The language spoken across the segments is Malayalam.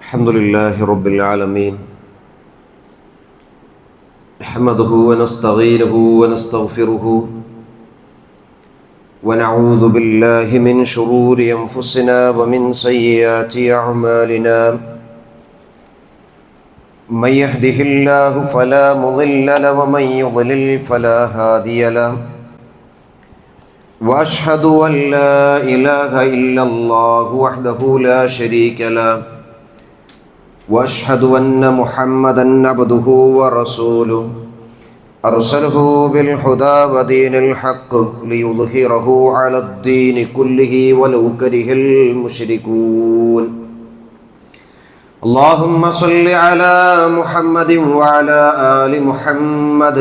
الحمد لله رب العالمين نحمده ونستعينه ونستغفره ونعوذ بالله من شرور أنفسنا ومن سيئات أعمالنا من يهده الله فلا مضل له ومن يضلل فلا هادي له وأشهد أن لا إله إلا الله وحده لا شريك له وأشهد أن محمدًا عبده ورسوله أرسله بالهدى ودين الحق ليظهره على الدين كله ولو كره المشركون اللهم صل على محمد وعلى آل محمد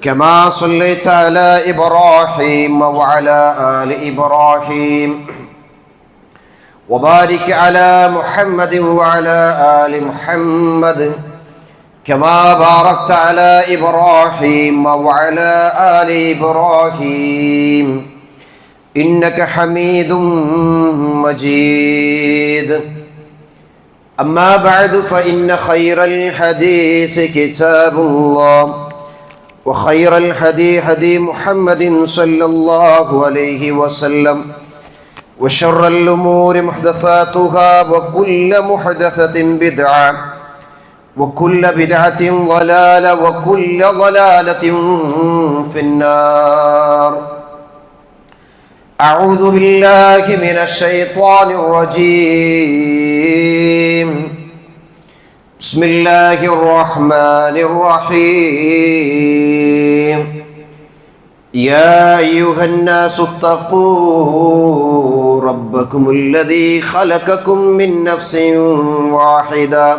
كما صليت على إبراهيم وعلى آل إبراهيم وبارك على محمد وعلى آل محمد كما باركت على إبراهيم وعلى آل إبراهيم إنك حميد مجيد أما بعد فإن خير الحديث كتاب الله وخير الهدي هدي محمد صلى الله عليه وسلم وشر الأمور محدثاتها وكل محدثة بدعة وكل بدعة ضلالة وكل ضلالة في النار أعوذ بالله من الشيطان الرجيم بسم الله الرحمن الرحيم يا أيها الناس اتقوا ربكم الذي خلقكم من نفس واحدة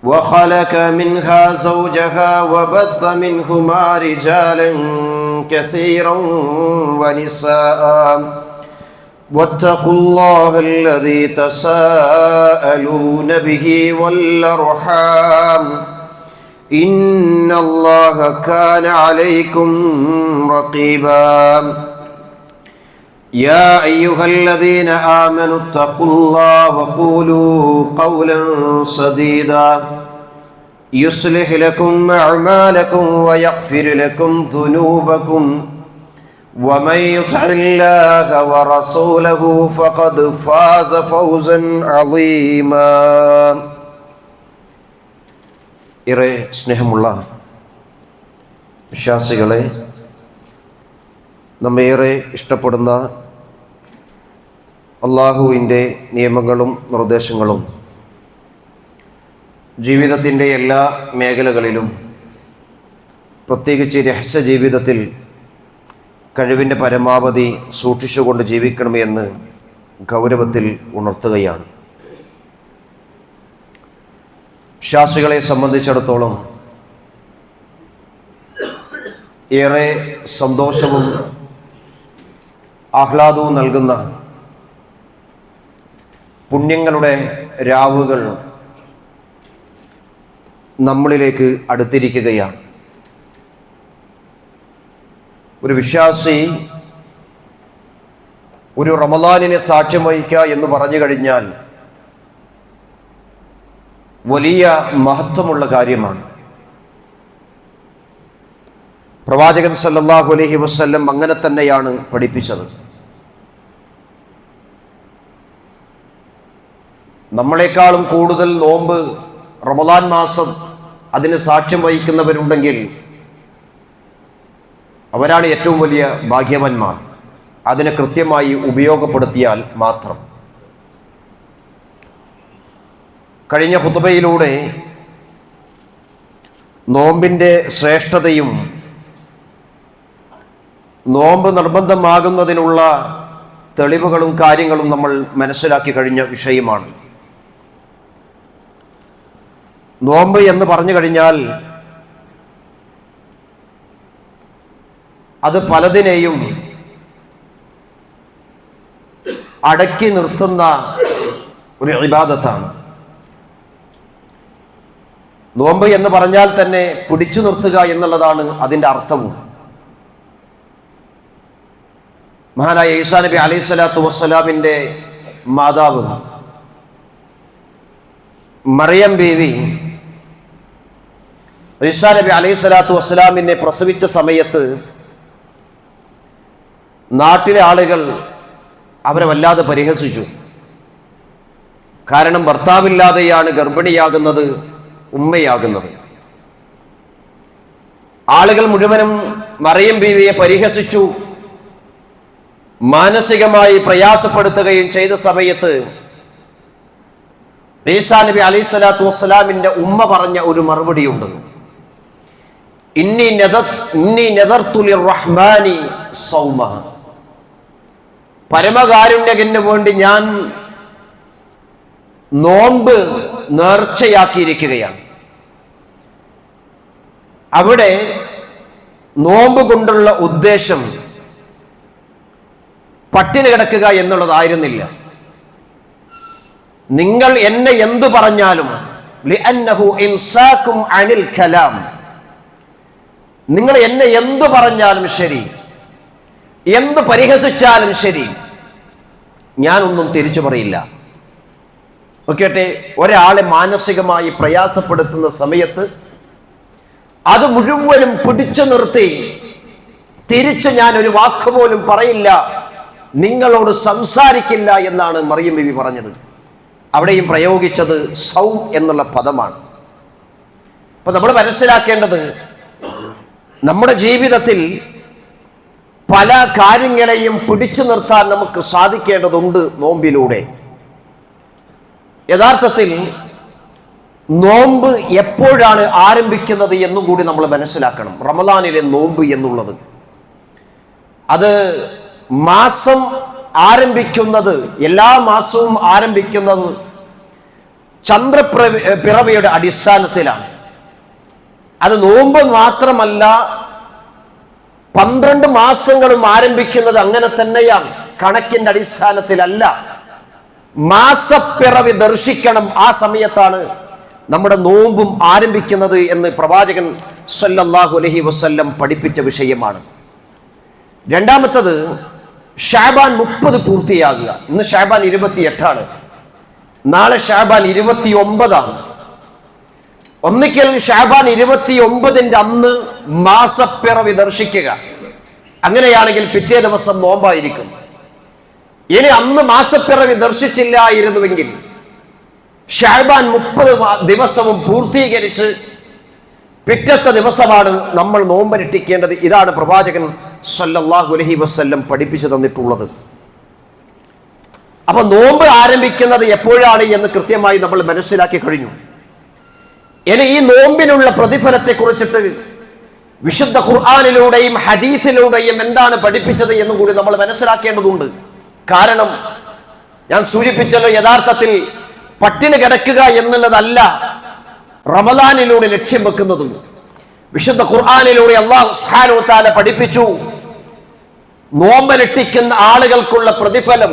وخلق منها زوجها وبث منهما رجالا كثيرا ونساء واتقوا الله الذي تساءلون به والأرحام إن الله كان عليكم رقيبا يا أيها الذين آمنوا اتقوا الله وقولوا قولا سديدا يصلح لكم أعمالكم ويغفر لكم ذنوبكم ومن يطع الله ورسوله فقد فاز فوزا عظيما ഏറെ സ്നേഹമുള്ള വിശ്വാസികളെ, നമ്മേറെ ഇഷ്ടപ്പെടുന്ന അള്ളാഹുവിൻ്റെ നിയമങ്ങളും നിർദ്ദേശങ്ങളും ജീവിതത്തിൻ്റെ എല്ലാ മേഖലകളിലും, പ്രത്യേകിച്ച് രഹസ്യ ജീവിതത്തിൽ കഴിവിൻ്റെ പരമാവധി സൂക്ഷിച്ചുകൊണ്ട് ജീവിക്കണമെന്ന് ഗൗരവത്തിൽ ഉണർത്തുകയാണ്. വിശ്വാസികളെ സംബന്ധിച്ചിടത്തോളം ഏറെ സന്തോഷവും ആഹ്ലാദവും നൽകുന്ന പുണ്യങ്ങളുടെ രാവുകൾ നമ്മളിലേക്ക് അടുത്തിരിക്കുകയാണ്. ഒരു വിശ്വാസി ഒരു റമളാനിനെ സാക്ഷ്യം വഹിക്കുക എന്ന് പറഞ്ഞു കഴിഞ്ഞാൽ വലിയ മഹത്വമുള്ള കാര്യമാണ്. പ്രവാചകൻ സല്ലല്ലാഹു അലൈഹി വസല്ലം അങ്ങനെ തന്നെയാണ് പഠിപ്പിച്ചത്. നമ്മളെക്കാളും കൂടുതൽ നോമ്പ് റമളാൻ മാസം അതിന് സാക്ഷ്യം വഹിക്കുന്നവരുണ്ടെങ്കിൽ അവരാണ് ഏറ്റവും വലിയ ഭാഗ്യവാന്മാർ, അതിനെ കൃത്യമായി ഉപയോഗപ്പെടുത്തിയാൽ മാത്രം. കഴിഞ്ഞ ഖുതുബയിലൂടെ നോമ്പിൻ്റെ ശ്രേഷ്ഠതയും നോമ്പ് നിർബന്ധമാകുന്നതിനുള്ള തെളിവുകളും കാര്യങ്ങളും നമ്മൾ മനസ്സിലാക്കി കഴിഞ്ഞ വിഷയമാണ്. നോമ്പ് എന്ന് പറഞ്ഞു കഴിഞ്ഞാൽ അത് പലതിനെയും അടക്കി നിർത്തുന്ന ഒരു ഇബാദത്താണ്. നോമ്പ് എന്ന് പറഞ്ഞാൽ തന്നെ പിടിച്ചു നിർത്തുക എന്നുള്ളതാണ് അതിൻ്റെ അർത്ഥവും. മഹാനായ ഈസാ നബി അലൈഹി സ്വലാത്തു വസ്സലാമിൻ്റെ മാതാവ് മറിയം ബീവി ഈസാ നബി അലൈഹി സ്വലാത്തു വസ്സലാമിനെ പ്രസവിച്ച സമയത്ത് നാട്ടിലെ ആളുകൾ അവരെ വല്ലാതെ പരിഹസിച്ചു. കാരണം ഭർത്താവില്ലാതെയാണ് ഗർഭിണിയാകുന്നത്, ഉമ്മയാകുന്നത്. ആളുകൾ മുഴുവനും മറിയം ബീവിയെ പരിഹസിച്ചു, മാനസികമായി പ്രയാസപ്പെടുത്തുകയും ചെയ്ത സമയത്ത് ഈസാ നബി അലൈഹി സ്വലാത്തു വസ്സലാമിന്റെ ഉമ്മ പറഞ്ഞ ഒരു മറുപടിയുണ്ട്. ഇന്നി നദർതു ലിർറഹ്മാനി സൗമ. പരമകാരുണ്യകന് വേണ്ടി ഞാൻ നോമ്പ് നേർച്ചയാക്കിയിരിക്കുകയാണ്. അവിടെ നോമ്പ് കൊണ്ടുള്ള ഉദ്ദേശം പട്ടിണി കിടക്കുക എന്നുള്ളതായിരുന്നില്ല. നിങ്ങൾ എന്നെ എന്തു പറഞ്ഞാലും ലിഅന്നഹു ഇംസാകും അനിൽ കലാം, നിങ്ങൾ എന്നെ എന്തു പറഞ്ഞാലും ശരി, എന്ത് പരിഹസിച്ചാലും ശരി, ഞാനൊന്നും തിരിച്ചു പറയില്ല. നോക്കട്ടെ, ഒരാളെ മാനസികമായി പ്രയാസപ്പെടുത്തുന്ന സമയത്ത് അത് മുഴുവനും പിടിച്ചു നിർത്തി തിരിച്ച് ഞാൻ ഒരു വാക്കുപോലും പറയില്ല, നിങ്ങളോട് സംസാരിക്കില്ല എന്നാണ് മറിയം ബീവി പറഞ്ഞത്. അവിടെയും പ്രയോഗിച്ചത് സൗ എന്നുള്ള പദമാണ്. അപ്പൊ നമ്മൾ മനസ്സിലാക്കേണ്ടത്, നമ്മുടെ ജീവിതത്തിൽ പല കാര്യങ്ങളെയും പിടിച്ചു നിർത്താൻ നമുക്ക് സാധിക്കേണ്ടതുണ്ട് നോമ്പിലൂടെ. യഥാർത്ഥത്തിൽ നോമ്പ് എപ്പോഴാണ് ആരംഭിക്കുന്നത് എന്നും കൂടി നമ്മൾ മനസ്സിലാക്കണം. റമദാനിലെ നോമ്പ് എന്നുള്ളത് അത് മാസം ആരംഭിക്കുന്നത്, എല്ലാ മാസവും ആരംഭിക്കുന്നത് ചന്ദ്രപിറവിയുടെ അടിസ്ഥാനത്തിലാണ്. അത് നോമ്പ് മാത്രമല്ല, 12 മാസങ്ങളും ആരംഭിക്കുന്നത് അങ്ങനെ തന്നെയാണ്, കണക്കിന്റെ അടിസ്ഥാനത്തിലല്ല. മാസപ്പിറവി ദർശിക്കണം, ആ സമയത്താണ് നമ്മുടെ നോമ്പും ആരംഭിക്കുന്നത് എന്ന് പ്രവാചകൻ സല്ലല്ലാഹു അലൈഹി വസല്ലം പഠിപ്പിച്ച വിഷയമാണ്. രണ്ടാമത്തത്, ഷാബാൻ 30 പൂർത്തിയാകുക. ഇന്ന് ഷാബാൻ 28ആണ്, നാളെ ഷാബാൻ 29ആണ്. ഒന്നിക്കൽ ഷാബാൻ 29ന്റെ അന്ന് മാസപ്പിറവി ദർശിക്കുക. അങ്ങനെയാണെങ്കിൽ പിറ്റേ ദിവസം നോമ്പായിരിക്കും. ഇനി അന്ന് മാസപ്പിറവി ദർശിച്ചില്ലായിരുന്നുവെങ്കിൽ ഷാബാൻ 30 ദിവസവും പൂർത്തീകരിച്ച് പിറ്റത്തെ ദിവസമാണ് നമ്മൾ നോമ്പനുഷ്ഠിക്കേണ്ടത്. ഇതാണ് പ്രവാചകൻ സല്ലല്ലാഹു അലൈഹി വസല്ലം പഠിപ്പിച്ചു തന്നിട്ടുള്ളത്. അപ്പൊ നോമ്പ് ആരംഭിക്കുന്നത് എപ്പോഴാണ് എന്ന് കൃത്യമായി നമ്മൾ മനസ്സിലാക്കി കഴിഞ്ഞു. ഇനി ഈ നോമ്പിനുള്ള പ്രതിഫലത്തെ കുറിച്ചിട്ട് വിശുദ്ധ ഖുർആനിലൂടെയും ഹദീസിലൂടെയും എന്താണ് പഠിപ്പിച്ചത് എന്നും കൂടി നമ്മൾ മനസ്സിലാക്കേണ്ടതുണ്ട്. കാരണം ഞാൻ സൂചിപ്പിച്ചല്ലോ, യഥാർത്ഥത്തിൽ പട്ടിണി കിടക്കുക എന്നുള്ളതല്ല റമദാനിലൂടെ ലക്ഷ്യം വെക്കുന്നത്. വിശുദ്ധ ഖുർആനിലൂടെ അല്ലാഹു സുബ്ഹാനഹു വ തആല പഠിപ്പിച്ചു, നോമ്പനുഷ്ഠിക്കുന്ന ആളുകൾക്കുള്ള പ്രതിഫലം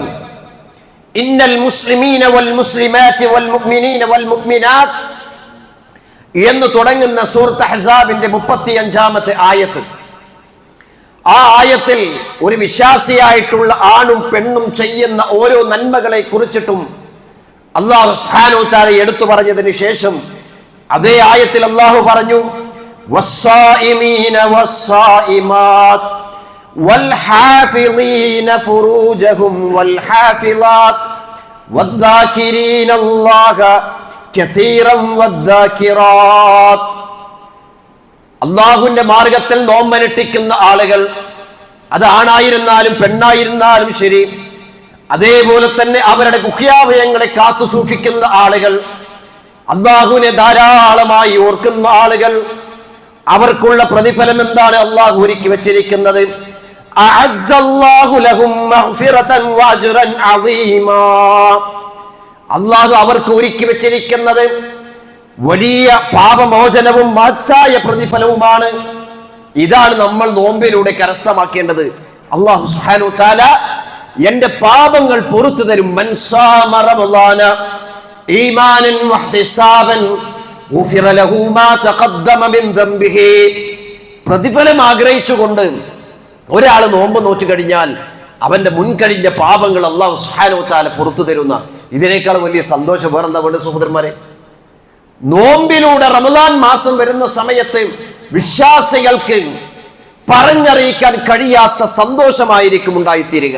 ഇന്നൽ മുസ്ലിമീന വൽ മുസ്ലിമാത്തി വൽ മുഅ്മിനീന വൽ മുഅ്മിനാത്ത് എന്ന് തുടങ്ങുന്ന സൂറത്ത് അഹ്സാബിന്റെ 35ാമത്തെ ആയത്ത്. ആ ആയത്തിൽ ഒരു വിശ്വാസിയായിട്ടുള്ള ആണും പെണ്ണും ചെയ്യുന്ന ഓരോ നന്മകളെ കുറിച്ചിട്ടും അല്ലാഹു സുബ്ഹാനഹു വ തആല എടുത്തു പറഞ്ഞതിന് ശേഷം അതേ ആയത്തിൽ അല്ലാഹു പറഞ്ഞു, വസ്സായിമീന വസ്സായിമാത്ത് വൽഹാഫിളീന ഫുറൂജഹും വൽഹാഫിളാത്ത് വദ്ദാകിരീന അല്ലാഹ കസീറൻ വദ്ദാകിറാത്ത്. അല്ലാഹുവിന്റെ മാർഗത്തിൽ നോമ്പനുഷ്ഠിക്കുന്ന ആളുകൾ, അത് ആണായിരുന്നാലും പെണ്ണായിരുന്നാലും ശരി, അതേപോലെ തന്നെ അവരുടെ ഗുഹ്യാവയങ്ങളെ കാത്തു സൂക്ഷിക്കുന്ന ആളുകൾ, അല്ലാഹുവിനെ ധാരാളമായി ഓർക്കുന്ന ആളുകൾ, അവർക്കുള്ള പ്രതിഫലം എന്താണ് അല്ലാഹു ഒരുക്കി വെച്ചിരിക്കുന്നത്? അഅദ്ദല്ലാഹു ലഹും മഗ്ഫിറതൻ വഅജ്റൻ അദീമാ. അല്ലാഹു അവർക്ക് ഒരുക്കി വെച്ചിരിക്കുന്നത് വലിയ പാപമോചനവും മഹത്തായ പ്രതിഫലവുമാണ്. ഇതാണ് നമ്മൾ നോമ്പിലൂടെ കരസ്ഥമാക്കേണ്ടത്. അല്ലാഹു സുബ്ഹാനഹു വ തആല എന്റെ പാപങ്ങൾ പൊറുത്തു തരും. മൻ സാമ റമളാന ഈമാനൻ വഹ്തിസാബൻ ഗുഫിറ ലഹു മാ തഖദ്ദമ മിൻ ദംബിഹി. പ്രതിഫലം ആഗ്രഹിച്ചുകൊണ്ട് ഒരാൾ നോമ്പ് നോറ്റു കഴിഞ്ഞാൽ അവന്റെ മുൻകഴിഞ്ഞ പാപങ്ങൾ അല്ലാഹു സുബ്ഹാനഹു വ തആല പൊറുത്തു തരുന്ന ഇതിനേക്കാൾ വലിയ സന്തോഷം വേറെന്താ വേണ്ട സഹോദരന്മാരെ? നോമ്പിലൂടെ റമദാൻ മാസം വരുന്ന സമയത്ത് വിശ്വാസികൾക്ക് പറഞ്ഞറിയിക്കാൻ കഴിയാത്ത സന്തോഷമായിരിക്കും ഉണ്ടായിത്തീരുക.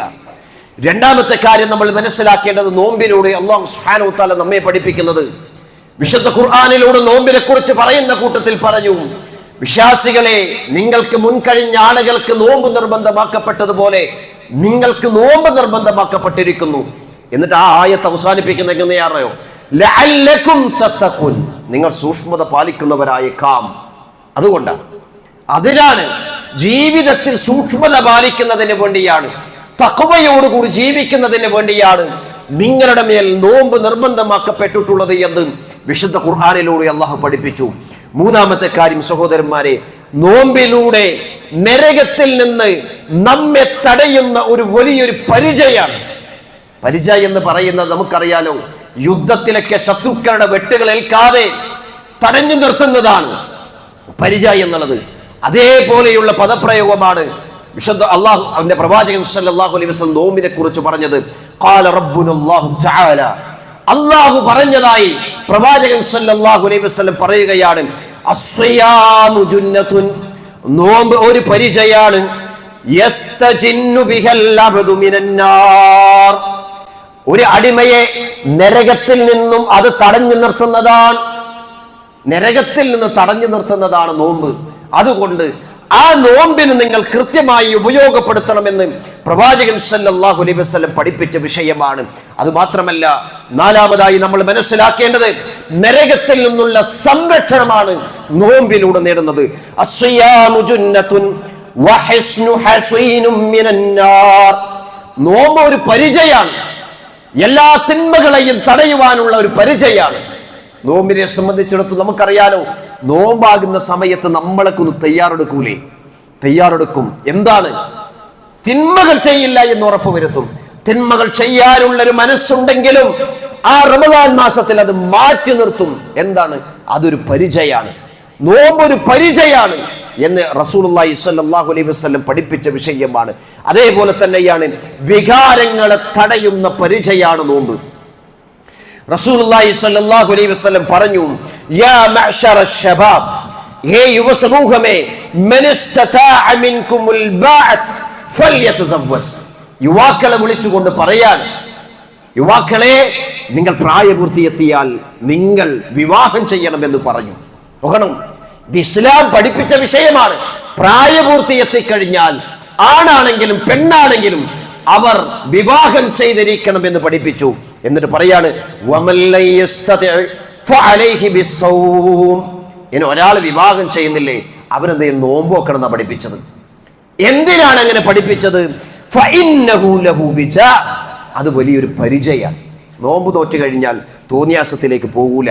രണ്ടാമത്തെ കാര്യം നമ്മൾ മനസ്സിലാക്കേണ്ടത്, നോമ്പിലൂടെ അല്ലാഹു സുബ്ഹാനഹു വ തആല നമ്മെ പഠിപ്പിക്കുന്നത്, വിശുദ്ധ ഖുർആനിലൂടെ നോമ്പിനെ കുറിച്ച് പറയുന്ന കൂട്ടത്തിൽ പറഞ്ഞു, വിശ്വാസികളെ, നിങ്ങൾക്ക് മുൻകഴിഞ്ഞ ആളുകൾക്ക് നോമ്പ് നിർബന്ധമാക്കപ്പെട്ടതുപോലെ നിങ്ങൾക്ക് നോമ്പ് നിർബന്ധമാക്കപ്പെട്ടിരിക്കുന്നു. എന്നിട്ട് ആ ആയത്ത് അവസാനിപ്പിക്കുന്ന എങ്ങനെയാണോ, ലഅല്ലക്കും തത്തഖൂൻ, നിങ്ങൾ സൂക്ഷ്മത പാലിക്കുന്നവരായേക്കാം. അതുകൊണ്ടാണ്, അതിനാണ് ജീവിതത്തിൽ സൂക്ഷ്മത പാലിക്കുന്നതിന് വേണ്ടിയാണ്, തഖ്വയോടുകൂടി ജീവിക്കുന്നതിന് വേണ്ടിയാണ് നിങ്ങളുടെ മേൽ നോമ്പ് നിർബന്ധമാക്കപ്പെട്ടിട്ടുള്ളത് എന്ന് വിശുദ്ധ ഖുർആനിലൂടെ അല്ലാഹു പഠിപ്പിച്ചു. മൂന്നാമത്തെ കാര്യം സഹോദരന്മാരെ, നോമ്പിലൂടെ നരകത്തിൽ നിന്ന് നമ്മെ തടയുന്ന ഒരു വലിയൊരു പരിചയാണ്. പരിചയം എന്ന് പറയുന്നത് നമുക്കറിയാലോ, യുദ്ധത്തിലൊക്കെ ശത്രുക്കളുടെ വെട്ടുകൾ ഏൽക്കാതെ തടഞ്ഞു നിർത്തുന്നതാണ് പരിചയം എന്നുള്ളത്. അതേപോലെയുള്ള പദപ്രയോഗമാണ് വിശുദ്ധ അള്ളാഹുവിന്റെ പ്രവാചകൻ സല്ലല്ലാഹു അലൈഹി വസല്ലം നോമ്പിനെ കുറിച്ച് പറഞ്ഞത്. ഖാല റബ്ബുനല്ലാഹു തആല, അല്ലാഹു പറഞ്ഞതായി പ്രവാചകൻ സല്ലല്ലാഹു അലൈഹി വസല്ലം പറയുകയാണ്, അസ്സിയാമു ജുന്നത്തുൻ, നോമ്പ് ഒരു പരിചയാണ്, യസ്തജിന്നു ബിഹൽ അബ്ദു മിനന്നാർ, ഒരു അടിമയെ നരകത്തിൽ നിന്നും അത് തടഞ്ഞു നിർത്തുന്നതാണ്. നരകത്തിൽ നിന്ന് തടഞ്ഞു നിർത്തുന്നതാണ് നോമ്പ്. അതുകൊണ്ട് ആ നോമ്പിന് നിങ്ങൾ കൃത്യമായി ഉപയോഗപ്പെടുത്തണമെന്ന് പ്രവാചകൻ സല്ലല്ലാഹു അലൈഹി വസല്ലം പഠിപ്പിച്ച വിഷയമാണ്. അത് മാത്രമല്ല, നാലാമതായി നമ്മൾ മനസ്സിലാക്കേണ്ടത്, നരകത്തിൽ നിന്നുള്ള സംരക്ഷണമാണ് നോമ്പിലൂടെ നേടുന്നത്. അസ്സിയാമു ജുന്നത്തുൻ വഹിസ്നു ഹസീനും മിനന്നാർ, നോമ്പ് ഒരു പരിചയാണ്, എല്ലാ തിന്മകളെയും തടയുവാനുള്ള ഒരു പരിചയാണ്. നോമ്പിനെ സംബന്ധിച്ചിടത്തോളം നമുക്കറിയാലോ, നോമ്പാകുന്ന സമയത്ത് നമ്മളൊക്കെ ഒന്ന് തയ്യാറെടുക്കും. എന്താണ്? തിന്മകൾ ചെയ്യില്ല എന്ന് ഉറപ്പുവരുത്തും. തിന്മകൾ ചെയ്യാനുള്ളൊരു മനസ്സുണ്ടെങ്കിലും ആ റമദാൻ മാസത്തിൽ അത് മാറ്റി നിർത്തും. എന്താണ്? അതൊരു പരിചയാണ്. നോമ്പൊരു പരിചയാണ് എന്ന് റസൂലുള്ളാഹി സ്വല്ലല്ലാഹു അലൈഹി വസല്ലം പഠിപ്പിച്ച വിഷയമാണ്. അതേപോലെ തന്നെയാണ് വികാരങ്ങളെ തടയുന്ന പരിചയാണ് നോമ്പ്. റസൂലുള്ളാഹി സ്വല്ലല്ലാഹു അലൈഹി വസല്ലം പറഞ്ഞു, യാ മഅ്ശറ ശബാബ്, ഹേ യുവസമൂഹമേ, മൻ ഇസ്തതാഅ മിൻകുമുൽ ബാഅത്ത് ഫൽയതസവ്വജ്, യുവാക്കളെ വിളിച്ചുകൊണ്ട് പറയാൻ, യുവാക്കളെ, നിങ്ങൾ പ്രായപൂർത്തിയെത്തിയാൽ നിങ്ങൾ വിവാഹം ചെയ്യണമെന്ന് പറഞ്ഞു. നോക്കണം, ഇത് ഇസ്ലാം പഠിപ്പിച്ച വിഷയമാണ്. പ്രായപൂർത്തി എത്തിക്കഴിഞ്ഞാൽ ആണാണെങ്കിലും പെണ്ണാണെങ്കിലും അവർ വിവാഹം ചെയ്തിരിക്കണം എന്ന് പഠിപ്പിച്ചു. എന്നിട്ട് പറയാണ്, ഇനി ഒരാൾ വിവാഹം ചെയ്യുന്നില്ലേ, അവരെന്തെങ്കിലും നോമ്പ് വെക്കണം എന്നാണ് പഠിപ്പിച്ചത്. എന്തിനാണ് അങ്ങനെ പഠിപ്പിച്ചത്? അത് വലിയൊരു പരിചയമാണ്. നോമ്പ് നോറ്റ് കഴിഞ്ഞാൽ തോന്നിയാസത്തിലേക്ക് പോകൂല,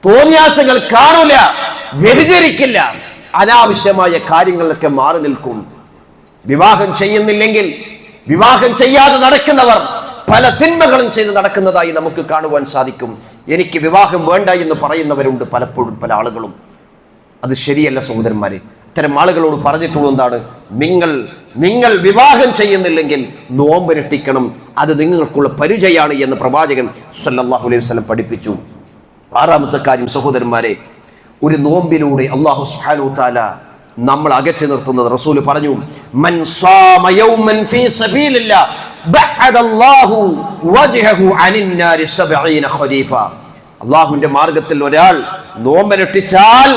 തോന്നിയാസങ്ങൾ കാണൂല, വ്യഭിചരിക്കില്ല, അനാവശ്യമായ കാര്യങ്ങളിലൊക്കെ മാറി നിൽക്കും. വിവാഹം ചെയ്യുന്നില്ലെങ്കിൽ, വിവാഹം ചെയ്യാതെ നടക്കുന്നവർ പല തിന്മകളും ചെയ്ത് നടക്കുന്നതായി നമുക്ക് കാണുവാൻ സാധിക്കും. എനിക്ക് വിവാഹം വേണ്ട എന്ന് പറയുന്നവരുണ്ട് പലപ്പോഴും, പല ആളുകളും. അത് ശരിയല്ല സഹോദരന്മാരെ. ഇത്തരം ആളുകളോട് പറഞ്ഞിട്ടുള്ളത് എന്താണ്? നിങ്ങൾ വിവാഹം ചെയ്യുന്നില്ലെങ്കിൽ നോമ്പനുഷ്ഠിക്കണം, അത് നിങ്ങൾക്കുള്ള പരിചയമാണ് എന്ന് പ്രവാചകൻ സല്ലല്ലാഹു അലൈഹി വസല്ലം പഠിപ്പിച്ചു. ആറാമത്തെ കാര്യം സഹോദരന്മാരെ, ഒരു നോമ്പിലൂടെ അല്ലാഹു സുബ്ഹാനഹു വ തആല നമ്മൾ അകറ്റി നിർത്തുന്നത്, റസൂല് പറഞ്ഞു, മൻ സാമ യൗമൻ ഫീ സബീലില്ലാഹ് ബഅദല്ലാഹു വജ്ഹഹു അനിൻ നാരി 70 ഖരീഫ. അല്ലാഹുവിന്റെ മാർഗ്ഗത്തിൽ ഒരാൾ നോമ്പനുഷ്ഠിച്ചാൽ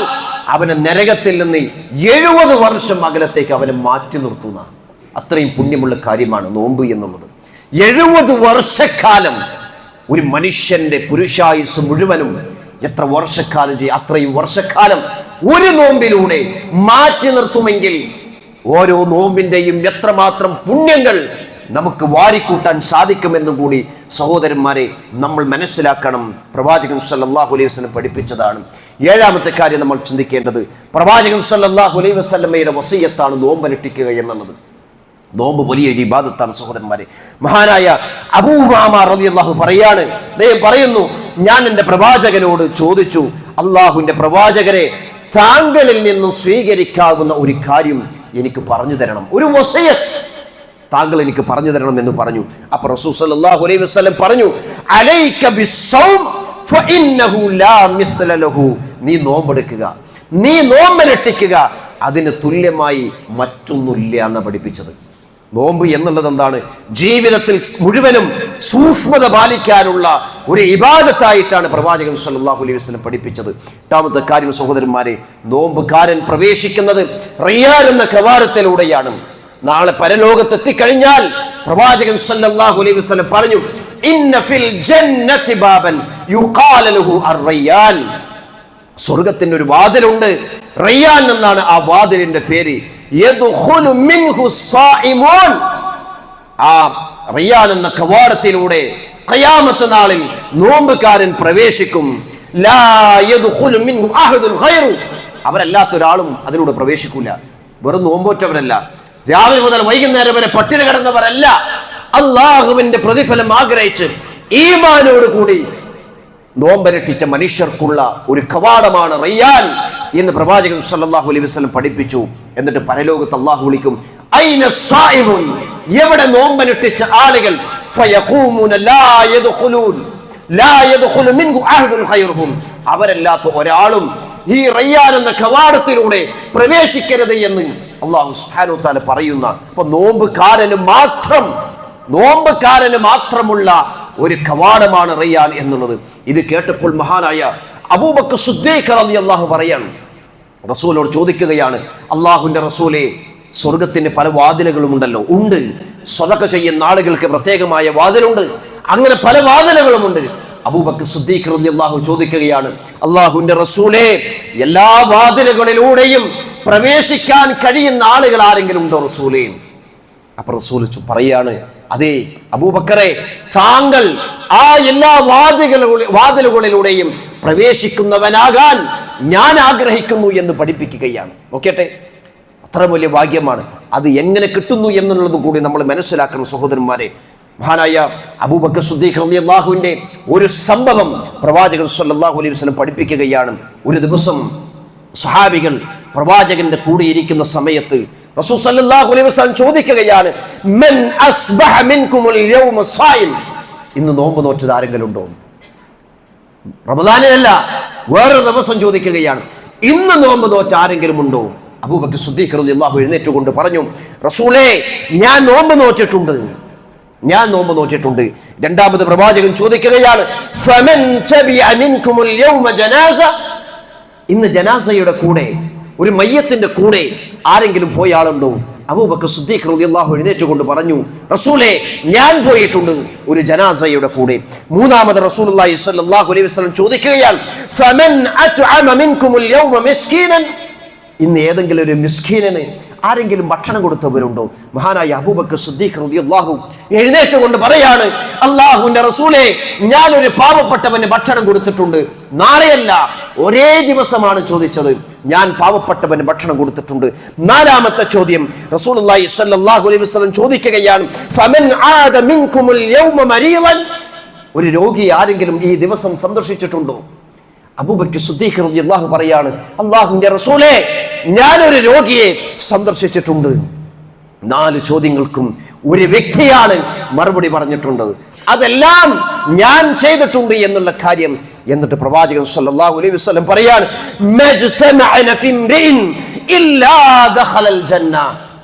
അവനെ നരകത്തിൽ നിന്ന് 70 വർഷം അകലത്തേക്ക് അവനെ മാറ്റി നിർത്തുന്ന അത്രയും പുണ്യമുള്ള കാര്യമാണ് നോമ്പ് എന്നുള്ളത്. 70 വർഷക്കാലം ഒരു മനുഷ്യന്റെ പുരുഷായുസ് മുഴുവനും എത്ര വർഷക്കാലം ചെയ്യും, അത്രയും വർഷക്കാലം ഒരു നോമ്പിലൂടെ മാറ്റി നിർത്തുമെങ്കിൽ ഓരോ നോമ്പിന്റെയും എത്രമാത്രം പുണ്യങ്ങൾ നമുക്ക് വാരിക്കൂട്ടാൻ സാധിക്കുമെന്നും കൂടി സഹോദരന്മാരെ നമ്മൾ മനസ്സിലാക്കണം. പ്രവാചകൻ സല്ലല്ലാഹു അലൈഹി വസല്ലം പഠിപ്പിച്ചതാണ്. ഏഴാമത്തെ കാര്യം നമ്മൾ ചിന്തിക്കേണ്ടത്, പ്രവാചകൻ സല്ലല്ലാഹു അലൈഹി വസല്ലമയുടെ വസിയ്യത്താണ് നോമ്പനുഷ്ഠിക്കുക എന്നുള്ളത്. നോമ്പ് വലിയൊരു ഇബാദത്താണ് സഹോദരന്മാരെ. മഹാനായ അബൂ ഉമാമ റളിയല്ലാഹു പറയാണ്, അദ്ദേഹം പറയുന്നു, ഞാൻ എൻ്റെ പ്രവാചകനോട് ചോദിച്ചു, അള്ളാഹുവിന്റെ പ്രവാചകരെ, താങ്കളിൽ നിന്നും സ്വീകരിക്കാവുന്ന ഒരു കാര്യം എനിക്ക് പറഞ്ഞു തരണം, ഒരു വസിയ്യത്ത് താങ്കൾ എനിക്ക് പറഞ്ഞു തരണം എന്ന് പറഞ്ഞു. അപ്പോൾ റസൂൽ സല്ലല്ലാഹു അലൈഹി വസല്ലം പറഞ്ഞു, അലൈക ബിസ്സൗം ഫഇന്നഹു ലാ മിസ്ല ലഹു. നീ നോമ്പെടുക്കുക, നീ നോമ്പനുഷ്ഠിക്കുക, അതിന് തുല്യമായി മറ്റൊന്നുമില്ല എന്ന് പഠിപ്പിച്ചത്. നോമ്പ് എന്നുള്ളത് എന്താണ്? ജീവിതത്തിൽ മുഴുവനും സൂക്ഷ്മത പാലിക്കാനുള്ള ഒരു ഇബാദത്തായിട്ടാണ് പ്രവാചകൻ സല്ലല്ലാഹു അലൈഹി വസല്ലം പഠിപ്പിച്ചത്. എട്ടാമത്തെ കാര്യം സഹോദരന്മാരെ, നോമ്പുകാരൻ പ്രവേശിക്കുന്നത് റിയാൻ എന്ന കവാടത്തിലൂടെയാണ്. നാളെ പരലോകത്തെത്തിക്കഴിഞ്ഞാൽ പ്രവാചകൻ സല്ലല്ലാഹു അലൈഹി വസല്ലം പറഞ്ഞു, ഇന്ന ഫിൽ ജന്നതി ബാബൻ യുഖാല ലഹു അർ-റയ്യാൻ. സ്വർഗ്ഗത്തിന് ഒരു വാതിലുണ്ട്, റയ്യാൻ എന്നാണ് ആ വാതിലിന്റെ പേര്. യദ്ഖുലു മിൻഹു സ്സായിമൂൻ. ആ റയ്യാൻ എന്ന കവാടത്തിലൂടെ ഖിയാമത്ത് നാളിൽ നോമ്പുകാരൻ പ്രവേശിക്കും. ലാ യദ്ഖുലു മിൻഹു അഹദുൻ ഖൈറു. അവരല്ലാത്ത ഒരാളും അതിലൂടെ പ്രവേശിക്കില്ല. വെറും നോമ്പോറ്റവരല്ല, രാവിലെ മുതൽ വൈകുന്നേരം വരെ പട്ടിണി കിടന്നവരല്ല, അള്ളാഹുവിന്റെ പ്രതിഫലം ആഗ്രഹിച്ച് ഈമാനോട് കൂടി നോമ്പനുഷ്ഠിച്ച മനുഷ്യർക്കുള്ള ഒരു കവാടമാണ് റയ്യാൻ എന്ന് പ്രവാചകൻ സല്ലല്ലാഹു അലൈഹി വസല്ലം പഠിപ്പിച്ചു. എന്നിട്ട് പരലോകത്ത് അല്ലാഹു വിളിക്കും, ഐന സായിമുൻ, എവിടെ നോമ്പനുഷ്ഠിച്ച ആളുകൾ? ഫയഖൂമുന ലാ യദ്ഖുലൂൻ ലാ യദ്ഖുലു മിൻഹു അഹദുൻ ഖൈറുഹും. അവരല്ലാത്ത ഒരാളും ഈ റയ്യാൻ എന്ന കവാടത്തിലൂടെ പ്രവേശിക്കരുത് എന്ന് അല്ലാഹു സുബ്ഹാനഹു വ തആല പറയുന്ന. അപ്പൊ നോമ്പുകാരന് മാത്രമുള്ള ഒരു കവാടമാണ് റയ്യാൻ എന്നുള്ളത്. ഇത് കേട്ടപ്പോൾ മഹാനായ അബൂബക്കർ സിദ്ദീഖ് റളിയല്ലാഹു പറയാണ്, റസൂലോട് ചോദിക്കുകയാണ്, അള്ളാഹുവിന്റെ റസൂലേ, സ്വർഗത്തിന് പല വാതിലുകളും ഉണ്ടല്ലോ? ഉണ്ട്. സദഖ ചെയ്യുന്ന ആളുകൾക്ക് പ്രത്യേകമായ വാതിലുണ്ട്. അങ്ങനെ പല വാതിലുകളുമുണ്ട്. അബൂബക്കർ സിദ്ദീഖ് റളിയല്ലാഹു ചോദിക്കുകയാണ്, അള്ളാഹുവിന്റെ റസൂലേ, എല്ലാ വാതിലുകളിലൂടെയും പ്രവേശിക്കാൻ കഴിയുന്ന ആളുകൾ ആരെങ്കിലും ഉണ്ടോ റസൂലേ? അപ്പൊ റസൂൽ പറയാണ്, അതെ അബൂബക്കറെ, താങ്കൾ ആ എല്ലാ വാതിലുകളിലൂടെയും പ്രവേശിക്കുന്നവനാകാൻ ഞാൻ ആഗ്രഹിക്കുന്നു എന്ന് പഠിപ്പിക്കുകയാണ്. നോക്കട്ടെ, അത്ര വലിയ ഭാഗ്യമാണ്. അത് എങ്ങനെ കിട്ടുന്നു എന്നുള്ളത് കൂടി നമ്മൾ മനസ്സിലാക്കണം സഹോദരന്മാരെ. മഹാനായ അബൂബക്കർ സിദ്ദീഖ് റളിയല്ലാഹുവിന്റെ ഒരു സംഭവം പ്രവാചകൻ സല്ലല്ലാഹു അലൈഹി വസല്ലം പഠിപ്പിക്കുകയാണ്. ഒരു ദിവസം സ്വഹാബികൾ പ്രവാചകന്റെ കൂടെ ഇരിക്കുന്ന സമയത്ത് റസൂൽ സല്ലല്ലാഹു അലൈഹി വസല്ലം ചോദിക്കുകയാണ്, മൻ അസ്ബഹ മിൻകുമുൽ യൗമ സായിം. ഇന്ന് നോമ്പ് നോറ്റത് ആരെങ്കിലും ഉണ്ടോ? റമദാനിലല്ല, വേറൊരു ദിവസം ചോദിക്കുകയാണ്, ഇന്ന് നോമ്പ് നോറ്റ ആരെങ്കിലും ഉണ്ടോ? അബൂബക്കർ സിദ്ദീഖ് റളിയല്ലാഹു എഴുന്നേറ്റുകൊണ്ട് പറഞ്ഞു, റസൂലേ, ഞാൻ നോമ്പ് നോറ്റിട്ടുണ്ട്. രണ്ടാമത് പ്രവാചകൻ ചോദിക്കുകയാണ്, ഫമൻ തബിഅ മിൻകുമുൽ യൗമ ജനാസ. ഇന്ന് ജനാസയുടെ കൂടെ, ഒരു മയ്യത്തിന്റെ കൂടെ ആരെങ്കിലും പോയ ആളുണ്ടോ? അബൂബക്കർ സിദ്ദീഖ് റളിയല്ലാഹു എഴുന്നേറ്റുകൊണ്ട് പറഞ്ഞു, റസൂലേ, ഞാൻ പോയിട്ടുണ്ട് ഒരു ജനാസയുടെ കൂടെ. മൂന്നാമത് റസൂലുള്ളാഹി സ്വല്ലല്ലാഹു അലൈഹി വസല്ലം ചോദിക്കുകയാണ്, ഫമൻ അത്അമ മിൻകുമുൽ യൗമ മിസ്കീനൻ. ഇന്ന് ഏതെങ്കിലും ഒരു മിസ്കീനന് ആരെങ്കിലും ഭക്ഷണം കൊടുത്തവരുണ്ടോ? മഹാനായ അബൂബക്കർ സിദ്ദീഖ് റളിയല്ലാഹു എഴുന്നേറ്റുകൊണ്ട് പറയാണ്, അല്ലാഹുവിന്റെ റസൂലേ, ഞാനൊരു പാവപ്പെട്ടവന് ഭക്ഷണം കൊടുത്തിട്ടുണ്ട്. നാളെയല്ല, ഒരേ ദിവസമാണ് ചോദിച്ചത്. ഞാൻ പാവപ്പെട്ടവന് ഭക്ഷണം കൊടുത്തിട്ടുണ്ട്. നാലാമത്തെ ചോദ്യം റസൂലുള്ളാഹി സ്വല്ലല്ലാഹു അലൈഹി വസല്ലം ചോദിക്കുകയാണ്, ഫമൻ ആദ മിൻകുമുൽ യൗമ മരീളൻ. ഒരു രോഗി ആരെങ്കിലും ഈ ദിവസം സന്ദർശിച്ചിട്ടുണ്ടോ? അബൂബക്കർ സിദ്ദീഖ് റളിയല്ലാഹു പറയാണ്, അല്ലാഹുവിന്റെ റസൂലേ, ഞാനൊരു രോഗിയെ സന്ദർശിച്ചിട്ടുണ്ട്. 4 ചോദ്യങ്ങൾക്കും ഒരു വ്യക്തിയാണ് മറുപടി പറഞ്ഞിട്ടുള്ളത്. അതെല്ലാം ഞാൻ ചെയ്തിട്ടുണ്ട് എന്നുള്ള കാര്യം. എന്നിട്ട് പ്രവാചകൻ സല്ലല്ലാഹു അലൈഹി വസല്ലം പറയാണ്, മജ്തമഅന ഫിംറിൻ ഇല്ലാ ദഖലൽ ജന്ന.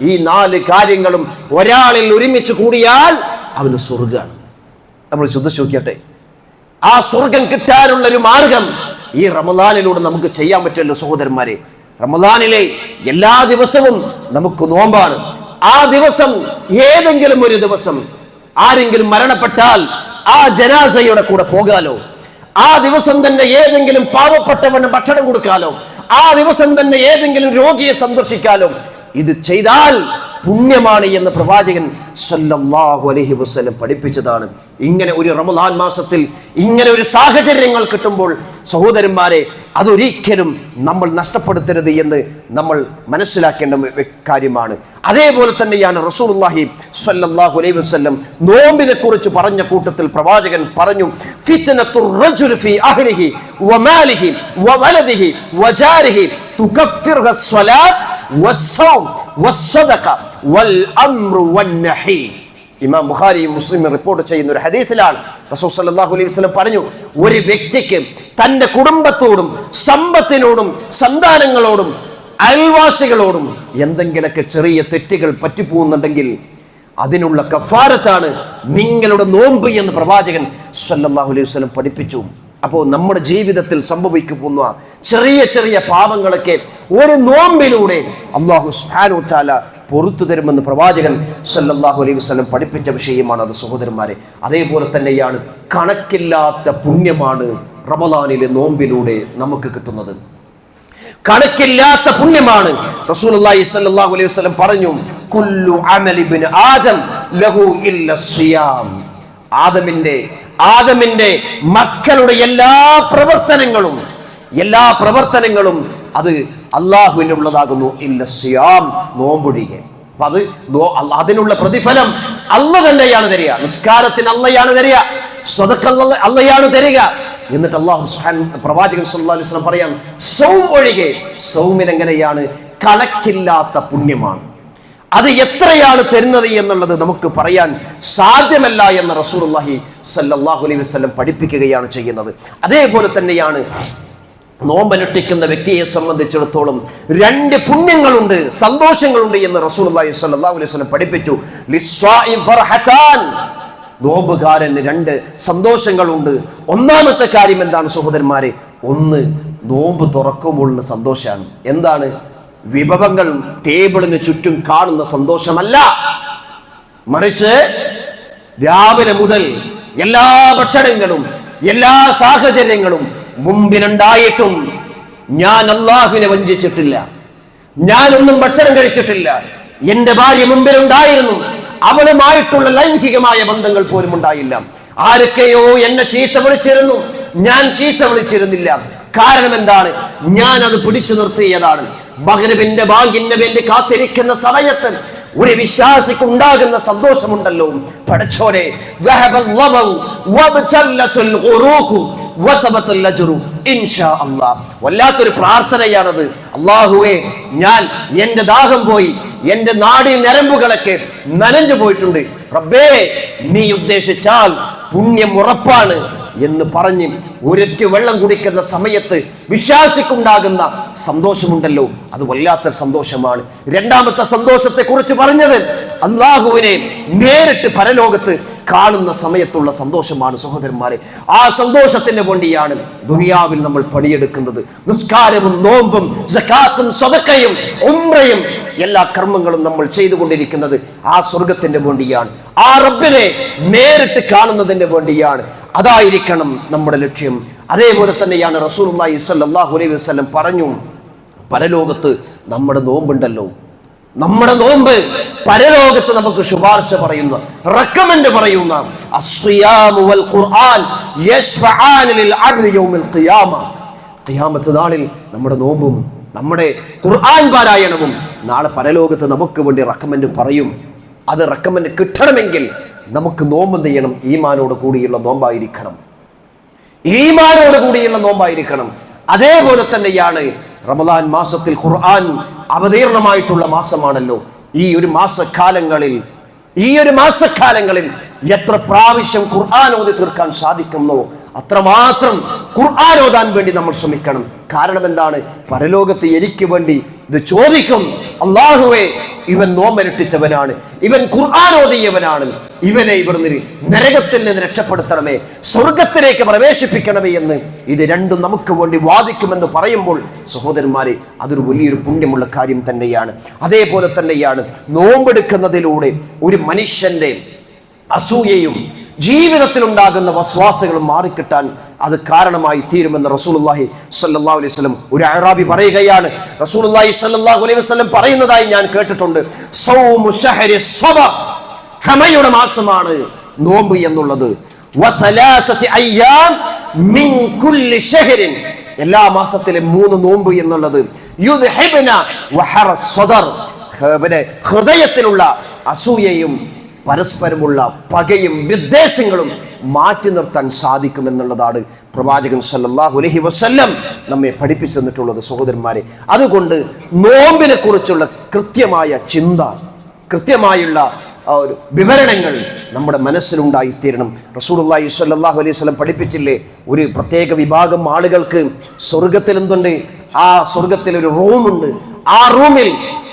ഈ 4 കാര്യങ്ങളും ഒരാളിൽ ഒരുമിച്ച് കൂടിയാൽ അവന് സ്വർഗ്ഗമാണ്. നമ്മൾ ചിന്തിച്ചു നോക്കിയട്ടെ, ആ സ്വർഗം കിട്ടാനുള്ള ഒരു മാർഗം ഈ റമദാനിലൂടെ നമുക്ക് ചെയ്യാൻ പറ്റുമല്ലോ സഹോദരന്മാരെ. റമദാനിലെ എല്ലാ ദിവസവും നമുക്ക് നോമ്പാണ്. ആ ദിവസം ഏതെങ്കിലും ഒരു ദിവസം ആരെങ്കിലും മരണപ്പെട്ടാൽ ആ ജനാസയുടെ കൂടെ പോകാലോ. ആ ദിവസം തന്നെ ഏതെങ്കിലും പാവപ്പെട്ടവന് ഭക്ഷണം കൊടുക്കാലോ. ആ ദിവസം തന്നെ ഏതെങ്കിലും രോഗിയെ സന്ദർശിക്കാലോ. ഇത് ചെയ്താൽ പുണ്യമാണ് എന്ന് പ്രവാചകൻ സല്ലല്ലാഹു അലൈഹി വസല്ലം പഠിപ്പിച്ചതാണ്. ഇങ്ങനെ ഒരു റമദാൻ മാസത്തിൽ ഇങ്ങനെ ഒരു സാഹചര്യങ്ങൾ കിട്ടുമ്പോൾ സഹോദരന്മാരെ, അതൊരിക്കലും നമ്മൾ നഷ്ടപ്പെടുത്തരുത് എന്ന് നമ്മൾ മനസ്സിലാക്കേണ്ട കാര്യമാണ്. അതേപോലെ തന്നെയാണ് റസൂലുള്ളാഹി സ്വല്ലല്ലാഹു അലൈഹി വസല്ലം നോമ്പിനെ കുറിച്ച് പറഞ്ഞ കൂട്ടത്തിൽ പ്രവാചകൻ പറഞ്ഞു, ഫിത്നത്തുർ റജുൽ ഫീ അഹ്ലിഹി വമാലിഹി വവലദിഹി വജാരിഹി തുകഫിറുഹ സ്വലാത്ത് വസ്സൗം വസ്സദഖ വൽ അംറു വന്നഹി. ഇമാം ബുഖാരിയും മുസ്ലിമും റിപ്പോർട്ട് ചെയ്യുന്ന ഒരു ഹദീസിലാണ് റസൂൽ സല്ലല്ലാഹു അലൈഹി വസല്ലം പറഞ്ഞു, ഒരു വ്യക്തിക്ക് തന്റെ കുടുംബത്തോടും സമ്പത്തിനോടും സന്താനങ്ങളോടും അയൽവാസികളോടും എന്തെങ്കിലൊക്കെ ചെറിയ തെറ്റുകൾ പറ്റിപ്പോകുന്നുണ്ടെങ്കിൽ അതിനുള്ള കഫാരത്താണ് നിങ്ങളുടെ നോമ്പ് എന്ന് പ്രവാചകൻ സല്ലല്ലാഹു അലൈഹി വസല്ലം പഠിപ്പിച്ചു. അപ്പോൾ നമ്മുടെ ജീവിതത്തിൽ സംഭവിക്കുന്ന ചെറിയ ചെറിയ പാപങ്ങളൊക്കെ ഒരു നോമ്പിലൂടെ അല്ലാഹു സുബ്ഹാനഹു വ തആല പൊറുത്തു തരുമെന്ന് പ്രവാചകൻ സല്ലല്ലാഹു അലൈഹി വസല്ലം പഠിപ്പിച്ച വിഷയമാണ് അത് സഹോദരന്മാരെ. അതേപോലെ തന്നെയാണ് കണക്കില്ലാത്ത പുണ്യമാണ് റമളാനിലെ നോമ്പിലൂടെ നമുക്ക് കിട്ടുന്നത്. കണക്കില്ലാത്ത പുണ്യമാണ്. റസൂലുള്ളാഹി സ്വല്ലല്ലാഹു അലൈഹി വസല്ലം പറഞ്ഞു, കുല്ലു അമലി ഇബ്നു ആദം ലഹു ഇല്ല സിയാം. ആദമിന്റെ മക്കളുടെ എല്ലാ പ്രവർത്തനങ്ങളും അത് അല്ലാഹുവിനുള്ളതാകുന്നു, ഇല്ല സിയാം, നോമ്പൊഴികെ. അപ്പൊ അതിനുള്ള പ്രതിഫലം അല്ലാഹു തന്നെയാണ് തരിക. നിസ്കാരത്തിന് അല്ലാഹുവാണ് തരിക, സ്വതക്ക അല്ലാഹുവാണ് തരിക. എന്നിട്ട് അല്ലാഹു പ്രവാചകൻ സല്ലല്ലാഹു അലൈഹി വസല്ലം പറയാൻ, സൗം ഒഴികെ, സൗമിന് എങ്ങനെയാണ്? കണക്കില്ലാത്ത പുണ്യമാണ്. അത് എത്രയാണ് തരുന്നത് എന്നുള്ളത് നമുക്ക് പറയാൻ സാധ്യമല്ല എന്ന് റസൂലുള്ളാഹി സല്ലല്ലാഹു അലൈഹി വസല്ലം പഠിപ്പിക്കുകയാണ് ചെയ്യുന്നത്. അതേപോലെ തന്നെയാണ് നോമ്പനുഷ്ഠിക്കുന്ന വ്യക്തിയെ സംബന്ധിച്ചിടത്തോളം രണ്ട് പുണ്യങ്ങളുണ്ട്, സന്തോഷങ്ങളുണ്ട് എന്ന് റസൂലുള്ളാഹി സ്വല്ലല്ലാഹു അലൈഹി വസല്ലം പഠിപ്പിച്ചു. ലിസ്വാഇ ഫർഹതാൻ, നോമ്പുകാരന് രണ്ട് സന്തോഷങ്ങളുണ്ട്. ഒന്നാമത്തെ കാര്യം എന്താണ് സഹോദരന്മാരെ? ഒന്ന്, നോമ്പ് തുറക്കുമ്പോഴുള്ള സന്തോഷമാണ്. എന്താണ്? വിഭവങ്ങൾ ടേബിളിന് ചുറ്റും കാണുന്ന സന്തോഷമല്ല, മറിച്ച് രാവിലെ മുതൽ എല്ലാ ഭക്ഷണങ്ങളും എല്ലാ സാഹചര്യങ്ങളും മുമ്പിലുണ്ടായിട്ടും ഞാൻ അല്ലാഹുവിനെ വഞ്ചിച്ചിട്ടില്ല, ഞാനൊന്നും ഭക്ഷണം കഴിച്ചിട്ടില്ല, എന്റെ ഭാര്യ മുമ്പിലുണ്ടായിരുന്നു, അവളുമായിട്ടുള്ള ലൈംഗികമായ ബന്ധങ്ങൾ പോലും ഉണ്ടായില്ല. ആരൊക്കെയോ എന്നെ ചീത്ത വിളിച്ചിരുന്നു, ഞാൻ ചീത്ത വിളിച്ചിരുന്നില്ല. കാരണം എന്താണ്? ഞാൻ അത് പിടിച്ചു നിർത്തിയതാണ്. മഗ്രിബിന്റെ ബാങ്കിന് വേണ്ടി കാത്തിരിക്കുന്ന സമയത്ത് ഒരു വിശ്വാസിക്ക് ഉണ്ടാകുന്ന സന്തോഷമുണ്ടല്ലോ, പടച്ചോനെ, വല്ലാത്തൊരു പ്രാർത്ഥനയാണത്. അല്ലാഹുവേ, ഞാൻ എന്റെ ദാഹം പോയി, എന്റെ നാടി ഞരമ്പുകളൊക്കെ നനഞ്ഞു പോയിട്ടുണ്ട്, റബ്ബേ നീ ഉദ്ദേശിച്ചാൽ പുണ്യം ഉറപ്പാണ് എന്ന് പറഞ്ഞ് ഒരൊറ്റ വെള്ളം കുടിക്കുന്ന സമയത്ത് വിശ്വാസിക്കുണ്ടാകുന്ന സന്തോഷമുണ്ടല്ലോ, അത് വല്ലാത്ത സന്തോഷമാണ്. രണ്ടാമത്തെ സന്തോഷത്തെ കുറിച്ച് പറഞ്ഞത് അല്ലാഹുവിനെ നേരിട്ട് പരലോകത്ത് കാണുന്ന സമയത്തുള്ള സന്തോഷമാണ് സഹോദരന്മാരെ. ആ സന്തോഷത്തിന് വേണ്ടിയാണ് ദുനിയാവിൽ നമ്മൾ പണിയെടുക്കുന്നത്. നിസ്കാരവും നോമ്പും സകാത്തും സദഖയും ഉംറയും എല്ലാ കർമ്മങ്ങളും നമ്മൾ ചെയ്തുകൊണ്ടിരിക്കുന്നത് ആ സ്വർഗത്തിന് വേണ്ടിയാണ്, ആ റബ്ബിനെ നേരിട്ട് കാണുന്നതിന് വേണ്ടിയാണ്. അതായിരിക്കണം നമ്മുടെ ലക്ഷ്യം. അതേപോലെ തന്നെയാണ് റസൂലുള്ളാഹി സ്വല്ലല്ലാഹു അലൈഹി വസല്ലം പറഞ്ഞു, പരലോകത്ത് നമ്മുടെ നോമ്പുണ്ടല്ലോ, നമ്മുടെ നോമ്പ് പരലോകത്ത് നമുക്ക് ശുപാർശ പറയുന്ന, റെക്കമെൻഡ് പറയുന്ന, അസ്സിയാമു വൽ ഖുർആൻ യശ്ഫആൻ ലിൽ അബ്ദി യൗമിൽ ഖിയാമ. ഖിയാമത്ത് നാളിൽ നമ്മുടെ നോമ്പും നമ്മുടെ ഖുർആൻ പാരായണവും നാളെ പരലോകത്ത് നമുക്ക് വേണ്ടി റെക്കമെൻഡ് പറയും. അത് റെക്കമെൻഡ് കിട്ടണമെങ്കിൽ നമുക്ക് നോമ്പ് ചെയ്യണം, ഈമാനോട് കൂടിയുള്ള നോമ്പായിരിക്കണം, ഈമാനോട് കൂടിയുള്ള നോമ്പായിരിക്കണം. അതേപോലെ തന്നെയാണ് റമദാൻ മാസത്തിൽ ഖുർആൻ അവതീർണമായിട്ടുള്ള മാസമാണല്ലോ. ഈ ഒരു മാസക്കാലങ്ങളിൽ എത്ര പ്രാവശ്യം ഖുർആൻ ഓതി തീർക്കാൻ സാധിക്കുന്നോ അത്രമാത്രം ഖുർആൻ ഓതാൻ വേണ്ടി നമ്മൾ ശ്രമിക്കണം. കാരണം എന്താണ്? പരലോകത്ത് എനിക്ക് വേണ്ടി ഇത് ചോദിക്കും, അല്ലാഹുവേ ഇവൻ നോമ്പനുഷ്ഠിച്ചവനാണ്, ഇവൻ ഖുർആൻ ഓതിയവനാണ്, ഇവനെ ഇവിടുന്ന് നരകത്തിൽ നിന്ന് രക്ഷപ്പെടുത്തണമേ, സ്വർഗത്തിലേക്ക് പ്രവേശിപ്പിക്കണമേ എന്ന് ഇത് രണ്ടും നമുക്ക് വേണ്ടി വാദിക്കുമെന്ന് പറയുമ്പോൾ സഹോദരന്മാരെ, അതൊരു വലിയൊരു പുണ്യമുള്ള കാര്യം തന്നെയാണ്. അതേപോലെ തന്നെയാണ് നോമ്പെടുക്കുന്നതിലൂടെ ഒരു മനുഷ്യന്റെ അസൂയയും ജീവിതത്തിൽ ഉണ്ടാകുന്ന വസ്വാസകളും മാറിക്കിട്ടാൻ അത് കാരണമായി തീരുമെന്ന് റസൂലുള്ളാഹി സ്വല്ലല്ലാഹു അലൈഹി വസല്ലം ഒരു അഅറാബി പറയുകയാണ്. റസൂലുള്ളാഹി സ്വല്ലല്ലാഹു അലൈഹി വസല്ലം പറയുന്നതായി ഞാൻ കേട്ടിട്ടുണ്ട്, സൗമു ശഹരി സബർ, ക്ഷമയുടെ മാസമാണ് നോമ്പ് എന്നുള്ളത്. വസലാസതി അയ്യാം മിൻ കുല്ലി ശഹരിൻ, എല്ലാ മാസത്തിലെ 3 നോമ്പ് എന്നുള്ളത്. യുദ്ഹിബ്ന വഹറ സദർ, ഹൃദയത്തിലുള്ള അസൂയയും പരസ്പരമുള്ള പകയും വിദ്വേഷങ്ങളും മാറ്റി നിർത്താൻ സാധിക്കുമെന്നുള്ളതാണ് പ്രവാചകൻ സല്ലല്ലാഹു അലൈഹി വസല്ലം നമ്മെ പഠിപ്പിച്ചു തന്നിട്ടുള്ളത് സഹോദരന്മാരെ. അതുകൊണ്ട് നോമ്പിനെ കുറിച്ചുള്ള കൃത്യമായ ചിന്ത, കൃത്യമായുള്ള ഒരു വിവരണങ്ങൾ നമ്മുടെ മനസ്സിലുണ്ടായിത്തീരണം. റസൂലുള്ളാഹി സ്വല്ലല്ലാഹു അലൈഹി വസല്ലം പഠിപ്പിച്ചില്ലേ, ഒരു പ്രത്യേക വിഭാഗം ആളുകൾക്ക് സ്വർഗത്തിൽ എന്തുണ്ട്? ആ സ്വർഗത്തിൽ ഒരു റൂമുണ്ട്. ആ റൂമിൽ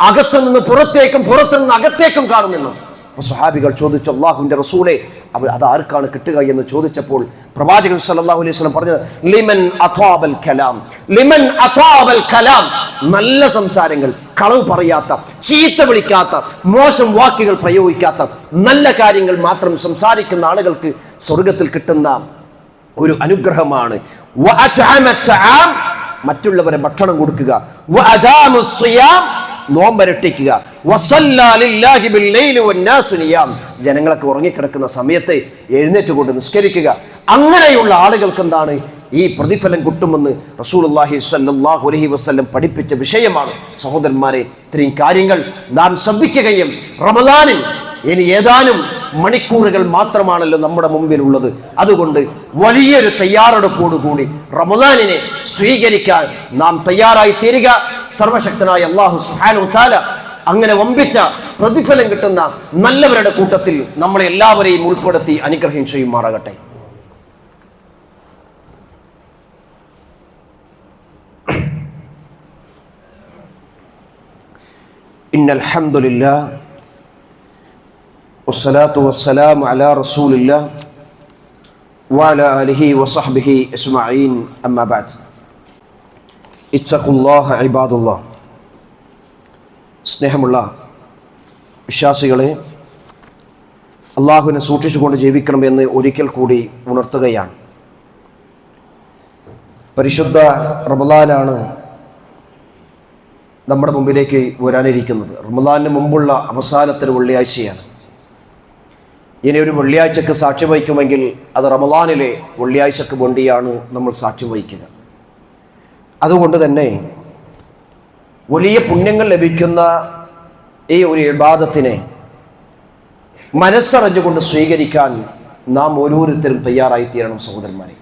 അകത്തു നിന്ന് പുറത്തേക്കും പുറത്തു നിന്ന് അകത്തേക്കും കാണുന്നു. അപ്പോൾ സ്വഹാബികൾ ചോദിച്ചു, അല്ലാഹുവിൻ്റെ റസൂലേ, അത് ആർക്കാണ് കിട്ടുക എന്ന് ചോദിച്ചപ്പോൾ പ്രവാചകൻ സല്ലല്ലാഹു അലൈഹി വസല്ലം പറഞ്ഞത്, ലിമൻ അത്വാബൽ കലാം, ലിമൻ അത്വാബൽ കലാം, നല്ല സംസാരങ്ങൾ, കളവ് പറയാത്ത, ചീത്ത വിളിക്കാത്ത, മോശം വാക്കുകൾ പ്രയോഗിക്കാത്ത, നല്ല കാര്യങ്ങൾ മാത്രം സംസാരിക്കുന്ന ആളുകൾക്ക് സ്വർഗത്തിൽ കിട്ടുന്ന ഒരു അനുഗ്രഹമാണ്. മറ്റുള്ളവരെ ഭക്ഷണം കൊടുക്കുക, നോമ്പരട്ടിക്കുക, ജനങ്ങളൊക്കെ ഉറങ്ങിക്കിടക്കുന്ന സമയത്ത് എഴുന്നേറ്റ് കൊണ്ട് നിസ്കരിക്കുക. അങ്ങനെയുള്ള ആളുകൾക്ക് എന്താണ് ഈ പ്രതിഫലം കിട്ടുമെന്ന് റസൂലുള്ളാഹി സ്വല്ലല്ലാഹു അലൈഹി വസല്ലം പഠിപ്പിച്ച വിഷയമാണ്. സഹോദരന്മാരെ, ഇത്രയും കാര്യങ്ങൾ നാം ശ്രദ്ധിക്കുകയും റമദാനിൽ ഇനി ഏതാനും മണിക്കൂറുകൾ മാത്രമാണല്ലോ നമ്മുടെ മുമ്പിലുള്ളത്. അതുകൊണ്ട് വലിയൊരു തയ്യാറെടുപ്പോടുകൂടി റമദാനിനെ സ്വീകരിക്കാൻ നാം തയ്യാറായി തീരുക. സർവശക്തനായ അല്ലാഹു സുബ്ഹാനഹു വ തആല അങ്ങനെ വമ്പിച്ച പ്രതിഫലം കിട്ടുന്ന നല്ലവരുടെ കൂട്ടത്തിൽ നമ്മളെ എല്ലാവരെയും ഉൾപ്പെടുത്തി അനുഗ്രഹം ചെയ്യുമാറാകട്ടെ. ഇന്നൽ ഹംദുലില്ലാഹ് വസ്സലാത്തു വസ്സലാമു അലാ റസൂലില്ലാഹ് വഅലാ ആലിഹി വസഹ്ബിഹി അജ്മഈൻ. അമ്മാ ബഅദ്. ഇത്തഖുല്ലാഹ ഇബാദുല്ലാഹ്. സ്നേഹമുള്ള വിശ്വാസികളെ, അള്ളാഹുവിനെ സൂക്ഷിച്ചുകൊണ്ട് ജീവിക്കണമെന്ന് ഒരിക്കൽ കൂടി ഉണർത്തുകയാണ്. പരിശുദ്ധ റമദാനാണ് നമ്മുടെ മുമ്പിലേക്ക് വരാനിരിക്കുന്നത്. റമദാനിന് മുമ്പുള്ള അവസാനത്തെ വെള്ളിയാഴ്ചയാണ്. ഇനി ഒരു വെള്ളിയാഴ്ചക്ക് സാക്ഷ്യം വഹിക്കുമെങ്കിൽ അത് റമദാനിലെ വെള്ളിയാഴ്ചക്ക് വേണ്ടിയാണ് നമ്മൾ സാക്ഷ്യം വഹിക്കുക. അതുകൊണ്ട് തന്നെ വലിയ പുണ്യങ്ങൾ ലഭിക്കുന്ന ഈ ഒരു ഇബാദത്തിനെ മനസ്സറിഞ്ഞുകൊണ്ട് സ്വീകരിക്കാൻ നാം ഓരോരുത്തരും തയ്യാറായി തീരണം. സഹോദരന്മാരെ,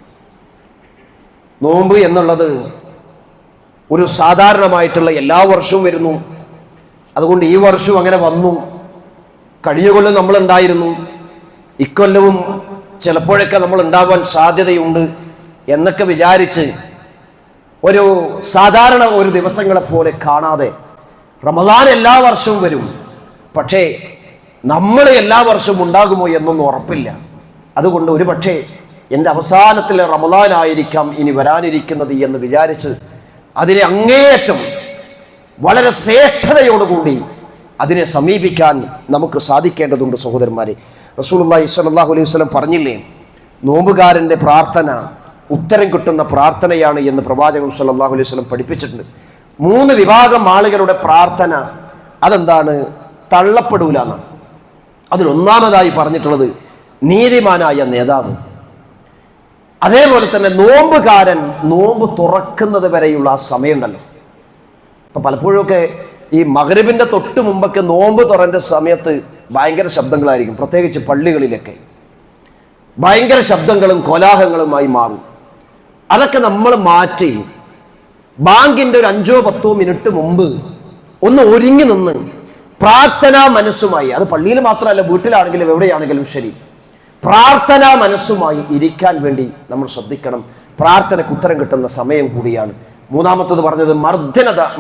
നോമ്പ് എന്നുള്ളത് ഒരു സാധാരണമായിട്ടുള്ള എല്ലാ വർഷവും വരുന്നു. അതുകൊണ്ട് ഈ വർഷവും അങ്ങനെ വന്നു. കഴിഞ്ഞ കൊല്ലം നമ്മളുണ്ടായിരുന്നു, ഇക്കൊല്ലവും ചിലപ്പോഴൊക്കെ നമ്മൾ ഉണ്ടാവാൻ സാധ്യതയുണ്ട് എന്നൊക്കെ വിചാരിച്ച് ഒരു സാധാരണ ഒരു ദിവസങ്ങളെ പോലെ കാണാതെ, റമദാൻ എല്ലാ വർഷവും വരും, പക്ഷേ നമ്മൾ എല്ലാ വർഷവും ഉണ്ടാകുമോ എന്നൊന്നും ഉറപ്പില്ല. അതുകൊണ്ട് ഒരു പക്ഷേ എൻ്റെ അവസാനത്തിലെ റമദാനായിരിക്കാം ഇനി വരാനിരിക്കുന്നത് എന്ന് വിചാരിച്ച് അതിനെ അങ്ങേയറ്റം വളരെ ശ്രേഷ്ഠതയോടുകൂടി അതിനെ സമീപിക്കാൻ നമുക്ക് സാധിക്കേണ്ടതുണ്ട്. സഹോദരന്മാരെ, റസൂലുള്ളാഹി സ്വല്ലല്ലാഹു അലൈഹി വസല്ലം പറഞ്ഞില്ലേ, നോമ്പുകാരൻ്റെ പ്രാർത്ഥന ഉത്തരം കിട്ടുന്ന പ്രാർത്ഥനയാണ് എന്ന് പ്രവാചകൻ സ്വല്ലല്ലാഹു അലൈഹി വസല്ലം പഠിപ്പിച്ചിട്ടുണ്ട്. 3 വിഭാഗം ആളുകളുടെ പ്രാർത്ഥന അതെന്താണ്? തള്ളപ്പെടൂല എന്നാണ്. അതിലൊന്നാമതായി പറഞ്ഞിട്ടുള്ളത് നീതിമാനായ നേതാവ്. അതേപോലെ തന്നെ നോമ്പുകാരൻ നോമ്പ് തുറക്കുന്നത് വരെയുള്ള ആ സമയമുണ്ടല്ലോ. അപ്പം പലപ്പോഴുമൊക്കെ ഈ മഗ്‌രിബിൻ്റെ തൊട്ട് മുമ്പൊക്കെ നോമ്പ് തുറൻ്റെ സമയത്ത് ഭയങ്കര ശബ്ദങ്ങളായിരിക്കും. പ്രത്യേകിച്ച് പള്ളികളിലൊക്കെ ഭയങ്കര ശബ്ദങ്ങളും കോലാഹലങ്ങളുമായി മാറും. അതൊക്കെ നമ്മൾ മാറ്റി ബാങ്കിൻ്റെ ഒരു 5-10 മിനിറ്റ് മുമ്പ് ഒന്ന് ഒരുങ്ങി നിന്ന് പ്രാർത്ഥനാ മനസ്സുമായി, അത് പള്ളിയിൽ മാത്രമല്ല വീട്ടിലാണെങ്കിലും എവിടെയാണെങ്കിലും ശരി, പ്രാർത്ഥനാ മനസ്സുമായി ഇരിക്കാൻ വേണ്ടി നമ്മൾ ശ്രദ്ധിക്കണം. പ്രാർത്ഥനയ്ക്ക് ഉത്തരം കിട്ടുന്ന സമയം കൂടിയാണ്. മൂന്നാമത്തത് പറഞ്ഞത്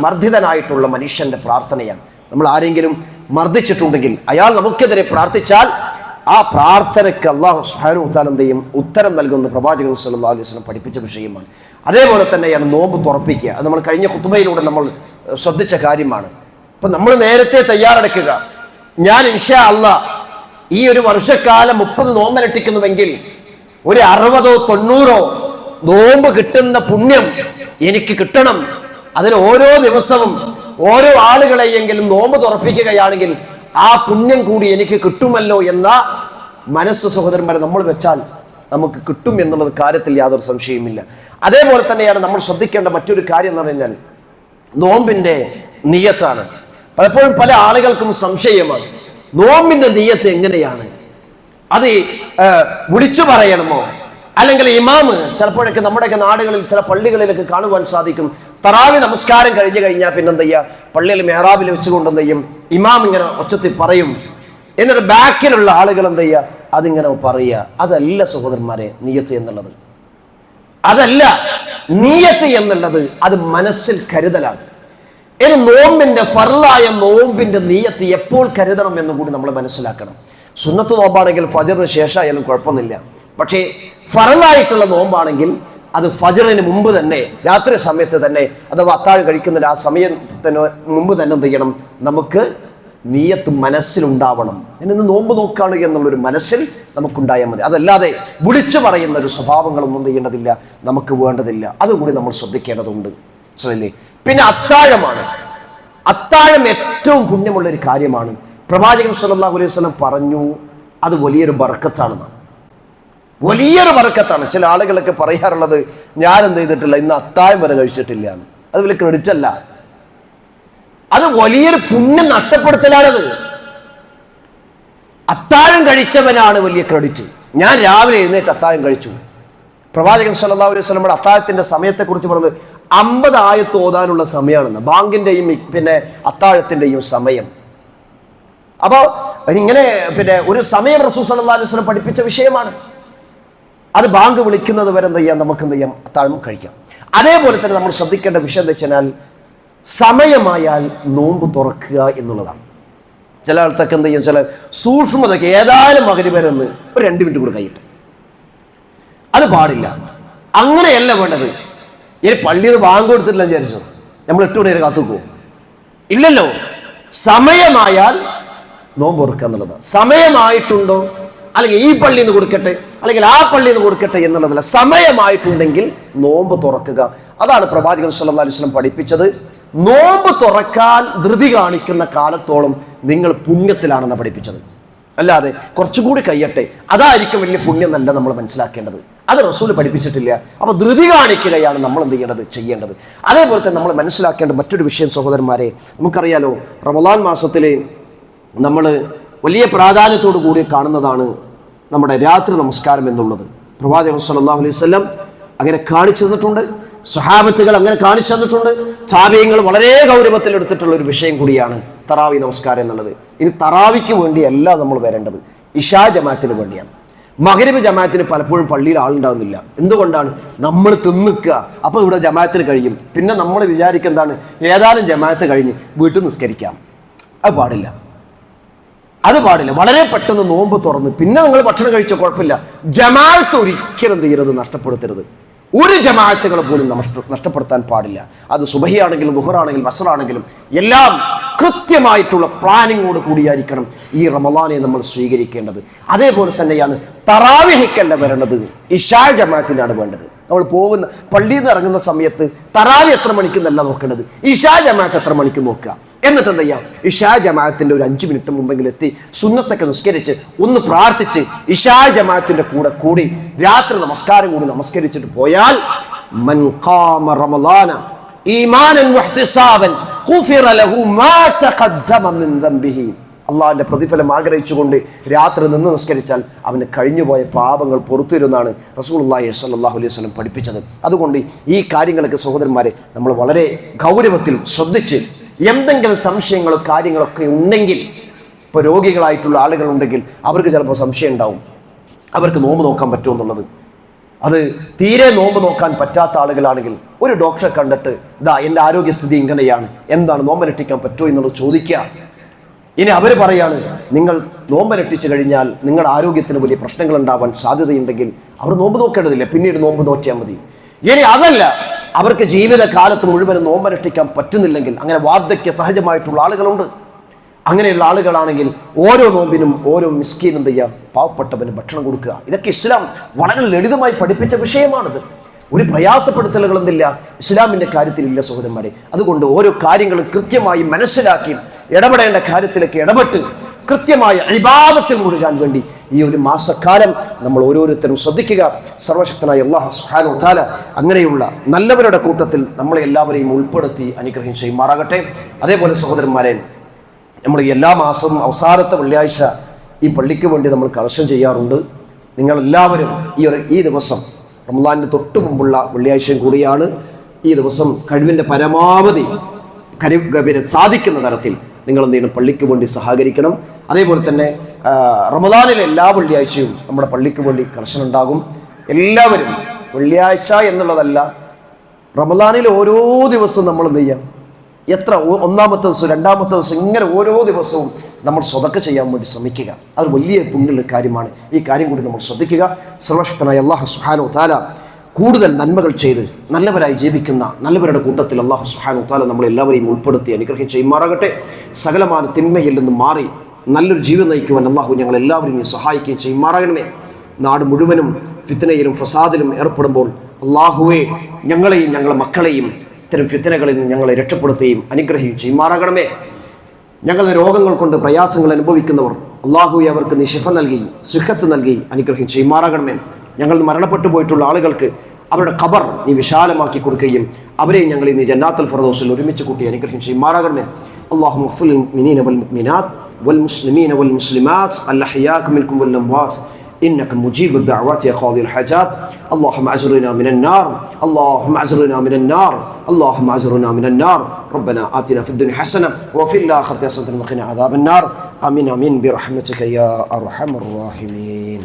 മർദ്ദിതനായിട്ടുള്ള മനുഷ്യന്റെ പ്രാർത്ഥനയാണ്. നമ്മൾ ആരെങ്കിലും മർദ്ദിച്ചിട്ടുണ്ടെങ്കിൽ അയാൾ നമുക്കെതിരെ പ്രാർത്ഥിച്ചാൽ ആ പ്രാർത്ഥനയ്ക്ക് അല്ലാഹു സുബ്ഹാനഹു വ തആല എന്തെയും ഉത്തരം നൽകുന്ന പ്രവാചകൻ സല്ലല്ലാഹു അലൈഹി വസല്ലം പഠിപ്പിച്ച വിഷയമാണ്. അതേപോലെ തന്നെയാണ് നോമ്പ് തുറപ്പിക്കുക. അത് നമ്മൾ കഴിഞ്ഞ ഖുതുബയിലൂടെ നമ്മൾ ശ്രദ്ധിച്ച കാര്യമാണ്. അപ്പം നമ്മൾ നേരത്തെ തയ്യാറെടുക്കുക. ഞാൻ ഇൻഷാ അല്ലാഹ് ഈ ഒരു വർഷക്കാലം 30 നോമ്പനുഷ്ഠിക്കുന്നുവെങ്കിൽ ഒരു 60 or 90 നോമ്പ് കിട്ടുന്ന പുണ്യം എനിക്ക് കിട്ടണം. അതിന് ഓരോ ദിവസവും ഓരോ ആളുകളെയെങ്കിലും നോമ്പ് തുറപ്പിക്കുകയാണെങ്കിൽ ആ പുണ്യം കൂടി എനിക്ക് കിട്ടുമല്ലോ എന്ന മനസ്സ് സഹോദരന്മാരെ നമ്മൾ വെച്ചാൽ നമുക്ക് കിട്ടും എന്നുള്ളത് കാര്യത്തിൽ യാതൊരു സംശയവുമില്ല. അതേപോലെ തന്നെയാണ് നമ്മൾ ശ്രദ്ധിക്കേണ്ട മറ്റൊരു കാര്യം എന്ന് പറഞ്ഞാൽ നോമ്പിന്റെ നിയ്യത്താണ്. പലപ്പോഴും പല ആളുകൾക്കും സംശയമാണ്, നോമ്പിന്റെ നിയ്യത്ത് എങ്ങനെയാണ്? അത് വിളിച്ചു പറയണമോ? അല്ലെങ്കിൽ ഇമാമ് ചിലപ്പോഴൊക്കെ നമ്മുടെയൊക്കെ നാടുകളിൽ ചില പള്ളികളിലൊക്കെ കാണുവാൻ സാധിക്കും, തറാവി നമസ്കാരം കഴിഞ്ഞു കഴിഞ്ഞാൽ പിന്നെന്ത് ചെയ്യുക, പള്ളിയിൽ മെഹ്റാബിൽ വെച്ചുകൊണ്ടെന്ത് ചെയ്യും, ഇമാം ഇങ്ങനെ ഒച്ചത്തിൽ പറയും, എന്നിട്ട് ബാക്കിലുള്ള ആളുകൾ എന്ത് ചെയ്യുക, അതിങ്ങനെ പറയുക. അതല്ല സഹോദരന്മാരെ നിയ്യത്ത് എന്നുള്ളത്. അതല്ല നിയ്യത്ത് എന്നുള്ളത്. അത് മനസ്സിൽ കരുതലാണ്. ഇനി നോമ്പിന്റെ ഫർളായ നോമ്പിന്റെ നിയ്യത്ത് എപ്പോൾ കരുതണം എന്ന് കൂടി നമ്മൾ മനസ്സിലാക്കണം. സുന്നത്ത് നോമ്പാണെങ്കിൽ ഫജറിന് ശേഷമായാലും കുഴപ്പമൊന്നുമില്ല. പക്ഷേ ഫർളായിട്ടുള്ള നോമ്പാണെങ്കിൽ അത് ഫജറിന് മുമ്പ് തന്നെ, രാത്രി സമയത്ത് തന്നെ, അഥവാ അത്താഴം കഴിക്കുന്നതിന് ആ സമയത്തിന് മുമ്പ് തന്നെ എന്ത് ചെയ്യണം, നമുക്ക് നിയ്യത്ത് മനസ്സിലുണ്ടാവണം. ഇന്ന് നോമ്പ് നോക്കാണ് എന്നുള്ളൊരു മനസ്സിൽ നമുക്കുണ്ടായാൽ മതി. അതല്ലാതെ വിളിച്ചു പറയുന്ന ഒരു സ്വഭാവങ്ങളൊന്നും ചെയ്യേണ്ടതില്ല, നമുക്ക് വേണ്ടതില്ല. അതുകൂടി നമ്മൾ ശ്രദ്ധിക്കേണ്ടതുണ്ട്. ശരിയല്ലേ? പിന്നെ അത്താഴമാണ്. അത്താഴം ഏറ്റവും പുണ്യമുള്ള ഒരു കാര്യമാണ്. പ്രവാചകൻ സല്ലല്ലാഹു അലൈഹി വസല്ലം പറഞ്ഞു, അത് വലിയൊരു ബർക്കത്താണെന്ന്. വലിയൊരു ബർക്കത്താണ്. ചില ആളുകളൊക്കെ പറയാറുള്ളത്, ഞാൻ എന്ത് ചെയ്തിട്ടില്ല, ഇന്ന് അത്താഴം വരെ കഴിച്ചിട്ടില്ല. അത് വലിയ ക്രെഡിറ്റ് അല്ല, അത് വലിയൊരു പുണ്യം നഷ്ടപ്പെടുത്തലാണത്. അത്താഴം കഴിച്ചവനാണ് വലിയ ക്രെഡിറ്റ്. ഞാൻ രാവിലെ എഴുന്നേറ്റ് അത്താഴം കഴിച്ചു. പ്രവാചകൻ സല്ലല്ലാഹു അലൈഹി വസല്ലം അത്താഴത്തിന്റെ സമയത്തെക്കുറിച്ച് പറഞ്ഞത് 50 ആയത്ത് ഓതാനുള്ള സമയമാണെന്ന്. ബാങ്കിന്റെയും പിന്നെ അത്താഴത്തിന്റെയും സമയം. അപ്പോൾ ഇങ്ങനെ പിന്നെ ഒരു സമയം റസൂൽ സല്ലല്ലാഹു അലൈഹി വസല്ലം പഠിപ്പിച്ച വിഷയമാണ്. അത് ബാങ്ക് വിളിക്കുന്നത് വരെ എന്ത് ചെയ്യാം, നമുക്ക് എന്ത് ചെയ്യാം, അത്താഴം കഴിക്കാം. അതേപോലെ തന്നെ നമ്മൾ ശ്രദ്ധിക്കേണ്ട വിഷയം എന്താ വെച്ചാൽ, സമയമായാൽ നോമ്പ് തുറക്കുക എന്നുള്ളതാണ്. ചില ആൾക്കൊക്കെ എന്ത് ചെയ്യും, ചില സൂക്ഷ്മതയ്ക്ക് ഏതായാലും മഗ്‌രിബ് വരെ ഒന്ന് ഒരു 2 മിനിറ്റ് കൂടെ കഴിയട്ടെ. അത് പാടില്ല. അങ്ങനെയല്ല വേണ്ടത്. ഇനി പള്ളിയിൽ ബാങ്ക് കൊടുത്തിട്ടില്ല വിചാരിച്ചു നമ്മൾ 8 മണി വരെ കാത്തുപോകും? ഇല്ലല്ലോ. സമയമായാൽ നോമ്പ് തുറക്കുക എന്നുള്ളതാണ്. സമയമായിട്ടുണ്ടോ, അല്ലെങ്കിൽ ഈ പള്ളിയിൽ നിന്ന് കൊടുക്കട്ടെ, അല്ലെങ്കിൽ ആ പള്ളിയിൽ നിന്ന് കൊടുക്കട്ടെ എന്നുള്ളതല്ല. സമയമായിട്ടുണ്ടെങ്കിൽ നോമ്പ് തുറക്കുക. അതാണ് പ്രവാചകൻ സല്ലല്ലാഹു അലൈഹി വസല്ലം പഠിപ്പിച്ചത്. നോമ്പ് തുറക്കാൻ ധൃതി കാണിക്കുന്ന കാലത്തോളം നിങ്ങൾ പുണ്യത്തിലാണെന്ന് പഠിപ്പിച്ചത്. അല്ലാതെ കുറച്ചുകൂടി കഴിയട്ടെ അതായിരിക്കും വലിയ പുണ്യം എന്നല്ല നമ്മൾ മനസ്സിലാക്കേണ്ടത്. അത് റസൂൽ പഠിപ്പിച്ചിട്ടില്ല. അപ്പൊ ധൃതി കാണിക്കുകയാണ് നമ്മൾ എന്ത് ചെയ്യേണ്ടത്, ചെയ്യേണ്ടത്. അതേപോലെ തന്നെ നമ്മൾ മനസ്സിലാക്കേണ്ട മറ്റൊരു വിഷയം സഹോദരന്മാരെ, നമുക്കറിയാലോ, റമളാൻ മാസത്തിലെ നമ്മൾ വലിയ പ്രാധാന്യത്തോടു കൂടി കാണുന്നതാണ് നമ്മുടെ രാത്രി നമസ്കാരം എന്നുള്ളത്. പ്രവാചകൻ സല്ലല്ലാഹു അലൈഹി വസല്ലം അങ്ങനെ കാണിച്ചു തന്നിട്ടുണ്ട്. സ്വഹാബത്തുകൾ അങ്ങനെ കാണിച്ചു തന്നിട്ടുണ്ട്. താബിഈങ്ങൾ വളരെ ഗൗരവത്തിൽ എടുത്തിട്ടുള്ള ഒരു വിഷയം കൂടിയാണ് തറാവി നമസ്കാരം എന്നുള്ളത്. ഇനി തറാവിക്ക് വേണ്ടിയല്ല നമ്മൾ വരേണ്ടത്, ഇശാ ജമാഅത്തിന് വേണ്ടിയാണ്. മഗ്‌രിബ് ജമാഅത്തിന് പലപ്പോഴും പള്ളിയിൽ ആളുണ്ടാകുന്നില്ല. എന്തുകൊണ്ടാണ്? നമ്മൾ തിന്നിക്കുക, അപ്പോൾ ഇവിടെ ജമാഅത്തിന് കഴിയും. പിന്നെ നമ്മൾ വിചാരിക്കുക എന്താണ്, ഏതായാലും ജമാഅത്ത് കഴിഞ്ഞ് വീട്ടിൽ നിസ്കരിക്കാം. അത് പാടില്ല, അത് പാടില്ല. വളരെ പെട്ടെന്ന് നോമ്പ് തുറന്ന് പിന്നെ നിങ്ങൾ ഭക്ഷണം കഴിച്ചോ കുഴപ്പമില്ല. ജമാഅത്ത് ഒരിക്കലും തീരത് നഷ്ടപ്പെടുത്തരുത്. ഒരു ജമാഅത്തുകൾ പോലും നഷ്ടപ്പെടുത്താൻ പാടില്ല. അത് സുബഹിയാണെങ്കിലും ദുഹറാണെങ്കിലും അസ്റാണെങ്കിലും എല്ലാം കൃത്യമായിട്ടുള്ള പ്ലാനിങ്ങോട് കൂടിയായിരിക്കണം ഈ റമളാനെ നമ്മൾ സ്വീകരിക്കേണ്ടത്. അതേപോലെ തന്നെയാണ് തറാവിഹിക്കല്ല വരേണ്ടത്, ഇശാ ജമാഅത്തിനാണ് വേണ്ടത്. നമ്മൾ പോകുന്ന പള്ളിയിൽ നിന്ന് ഇറങ്ങുന്ന സമയത്ത് തറാവി എത്ര മണിക്കെന്നല്ല നോക്കേണ്ടത്, ഇശാ ജമാഅത്ത് എത്ര മണിക്ക് നോക്കുക. എന്നിട്ട് എന്ത് ചെയ്യാം, ഇശാ ജമാഅത്തിന്റെ ഒരു 5 മിനിറ്റ് മുമ്പെങ്കിലും എത്തി സുന്നത്തൊക്കെ നിസ്കരിച്ച് ഒന്ന് പ്രാർത്ഥിച്ച് ഇശാ ജമാഅത്തിന്റെ കൂടെ കൂടി രാത്രി നമസ്കാരം കൂടി നമസ്കരിച്ചിട്ട് പോയാൽ മൻ ഖാമ റമളാന ഈമാനൻ വഹ്തിസാബൻ ഗുഫിറ ലഹു മാ തഖദ്ദമ മിൻ ദംബിഹി. അള്ളാഹിന്റെ പ്രതിഫലം ആഗ്രഹിച്ചുകൊണ്ട് രാത്രി നിന്ന് നിസ്കരിച്ചാൽ അവന് കഴിഞ്ഞുപോയ പാപങ്ങൾ പൊറുത്തിരുന്നാണ് റസൂലുള്ളാഹി സ്വല്ലല്ലാഹു അലൈഹി വസല്ലം പഠിപ്പിച്ചത്. അതുകൊണ്ട് ഈ കാര്യങ്ങളൊക്കെ സഹോദരന്മാരെ നമ്മൾ വളരെ ഗൗരവത്തിൽ ശ്രദ്ധിച്ച്, എന്തെങ്കിലും സംശയങ്ങളോ കാര്യങ്ങളൊക്കെ ഉണ്ടെങ്കിൽ, ഇപ്പോൾ രോഗികളായിട്ടുള്ള ആളുകളുണ്ടെങ്കിൽ അവർക്ക് ചിലപ്പോൾ സംശയം ഉണ്ടാവും, അവർക്ക് നോമ്പ് നോക്കാൻ പറ്റുമോ എന്നുള്ളത്. അത് തീരെ നോമ്പ് നോക്കാൻ പറ്റാത്ത ആളുകളാണെങ്കിൽ ഒരു ഡോക്ടറെ കണ്ടിട്ട് ഇതാ എൻ്റെ ആരോഗ്യസ്ഥിതി ഇങ്ങനെയാണ്, എന്താണ് നോമ്പനുഷ്ഠിക്കാൻ പറ്റുമോ എന്നുള്ളത് ചോദിക്കുക. ഇനി അവർ പറയാണ് നിങ്ങൾ നോമ്പനുഷ്ഠിച്ചു കഴിഞ്ഞാൽ നിങ്ങളുടെ ആരോഗ്യത്തിന് വലിയ പ്രശ്നങ്ങൾ ഉണ്ടാവാൻ സാധ്യതയുണ്ടെങ്കിൽ അവർ നോമ്പ് നോക്കേണ്ടതില്ല, പിന്നീട് നോമ്പ് നോക്കിയാൽ മതി. ഇനി അതല്ല, അവർക്ക് ജീവിതകാലത്ത് മുഴുവനും നോമ്പനുഷ്ഠിക്കാൻ പറ്റുന്നില്ലെങ്കിൽ, അങ്ങനെ വാർദ്ധക്യ സഹജമായിട്ടുള്ള ആളുകളുണ്ട്. അങ്ങനെയുള്ള ആളുകളാണെങ്കിൽ ഓരോ നോമ്പിനും ഓരോ മിസ്കീനും എന്ത് ചെയ്യുക, പാവപ്പെട്ടവന് ഭക്ഷണം കൊടുക്കുക. ഇതൊക്കെ ഇസ്ലാം വളരെ ലളിതമായി പഠിപ്പിച്ച വിഷയമാണിത്. ഒരു പ്രയാസപ്പെടുത്തലുകൾ എന്തില്ല ഇസ്ലാമിൻ്റെ കാര്യത്തിലില്ല സഹോദരന്മാരെ. അതുകൊണ്ട് ഓരോ കാര്യങ്ങളും കൃത്യമായി മനസ്സിലാക്കി ഇടപെടേണ്ട കാര്യത്തിലൊക്കെ ഇടപെട്ട് കൃത്യമായ ഇബാദത്തിൽ മുഴുകാൻ വേണ്ടി ഈ ഒരു മാസക്കാലം നമ്മൾ ഓരോരുത്തരും ശ്രദ്ധിക്കുക. സർവശക്തനായ അല്ലാഹു സുബ്ഹാനഹു വ തആല അങ്ങനെയുള്ള നല്ലവരുടെ കൂട്ടത്തിൽ നമ്മളെ എല്ലാവരെയും ഉൾപ്പെടുത്തി അനുഗ്രഹം ചെയ്യുമാറാകട്ടെ. അതേപോലെ സഹോദരന്മാരെ, നമ്മൾ എല്ലാ മാസവും അവസാനത്തെ വെള്ളിയാഴ്ച ഈ പള്ളിക്ക് വേണ്ടി നമ്മൾ കളക്ഷൻ ചെയ്യാറുണ്ട്. നിങ്ങളെല്ലാവരും ഈ ദിവസം റമളാനിന് തൊട്ട് മുമ്പുള്ള വെള്ളിയാഴ്ചയും കൂടിയാണ്. ഈ ദിവസം കഴിവിൻ്റെ പരമാവധി സാധിക്കുന്ന തരത്തിൽ നിങ്ങൾ എന്ത് ചെയ്യണം? പള്ളിക്ക് വേണ്ടി സഹകരിക്കണം. അതേപോലെ തന്നെ റമദാനിലെ എല്ലാ വെള്ളിയാഴ്ചയും നമ്മുടെ പള്ളിക്ക് വേണ്ടി കർശനം ഉണ്ടാകും. എല്ലാവരും വെള്ളിയാഴ്ച എന്നുള്ളതല്ല, റമദാനിൽ ഓരോ ദിവസവും നമ്മൾ എന്ത് ചെയ്യാം? എത്ര ഒന്നാമത്തെ ദിവസം, രണ്ടാമത്തെ ദിവസം, ഇങ്ങനെ ഓരോ ദിവസവും നമ്മൾ സ്വതക്ക ചെയ്യാൻ വേണ്ടി ശ്രമിക്കുക. അത് വലിയ പുണ്യമുള്ള കാര്യമാണ്. ഈ കാര്യം കൂടി നമ്മൾ ശ്രദ്ധിക്കുക. സർവശക്തനായ അല്ലാഹു സുബ്ഹാനഹു വ തആല കൂടുതൽ നന്മകൾ ചെയ്ത് നല്ലവരായി ജീവിക്കുന്ന നല്ലവരുടെ കൂട്ടത്തിൽ അല്ലാഹു സുബ്ഹാനഹു വ തആല നമ്മളെല്ലാവരെയും ഉൾപ്പെടുത്തി അനുഗ്രഹിച്ച് ചെയ്യുമാറാകട്ടെ. സകലമായ തിന്മയിൽ നിന്ന് മാറി നല്ലൊരു ജീവിതം നയിക്കുവാൻ അല്ലാഹു ഞങ്ങളെല്ലാവരെയും സഹായിക്കുകയും ചെയ്യുമാറാകണമേ. നാട് മുഴുവനും ഫിത്നയിലും ഫസാദിലും ഏർപ്പെടുമ്പോൾ അല്ലാഹുവേ, ഞങ്ങളെയും ഞങ്ങളുടെ മക്കളെയും ഇത്തരം ഫിത്നകളിൽ നിന്ന് ഞങ്ങളെ രക്ഷപ്പെടുത്തുകയും അനുഗ്രഹിക്കുകയും ചെയ്യുമാറാകണമേ. ഞങ്ങളുടെ രോഗങ്ങൾ കൊണ്ട് പ്രയാസങ്ങൾ അനുഭവിക്കുന്നവർ അല്ലാഹുവേ, അവർക്ക് നീ ശിഫ നൽകി സുഖത്ത് നൽകി അനുഗ്രഹിക്കുകയും ചെയ്യുമാറാകണമേ. ഞങ്ങൾ മരണപ്പെട്ടു പോയിട്ടുള്ള ആളുകൾക്ക് അവരുടെ ഖബർ നീ വിശാലമാക്കി കൊടുക്കുകയും അവരെയും ഞങ്ങളെ നീ ജന്നാത്തുൽ ഫിർദൗസിൽ ഒരുമിച്ച് കൂട്ടി അനുഗ്രഹിക്കുകയും ചെയ്യുമാറാകണമേ. اللهم اغفر للمؤمنين والمؤمنات والمسلمين والمسلمات الأحياء منكم والأموات إنك مجيب الدعوات يا قاضي الحاجات. اللهم أجرنا من النار، اللهم أجرنا من النار، اللهم أجرنا من النار. ربنا آتنا في الدنيا حسنة وفي الآخرة حسنة وقنا عذاب النار. آمين آمين برحمتك يا أرحم الراحمين.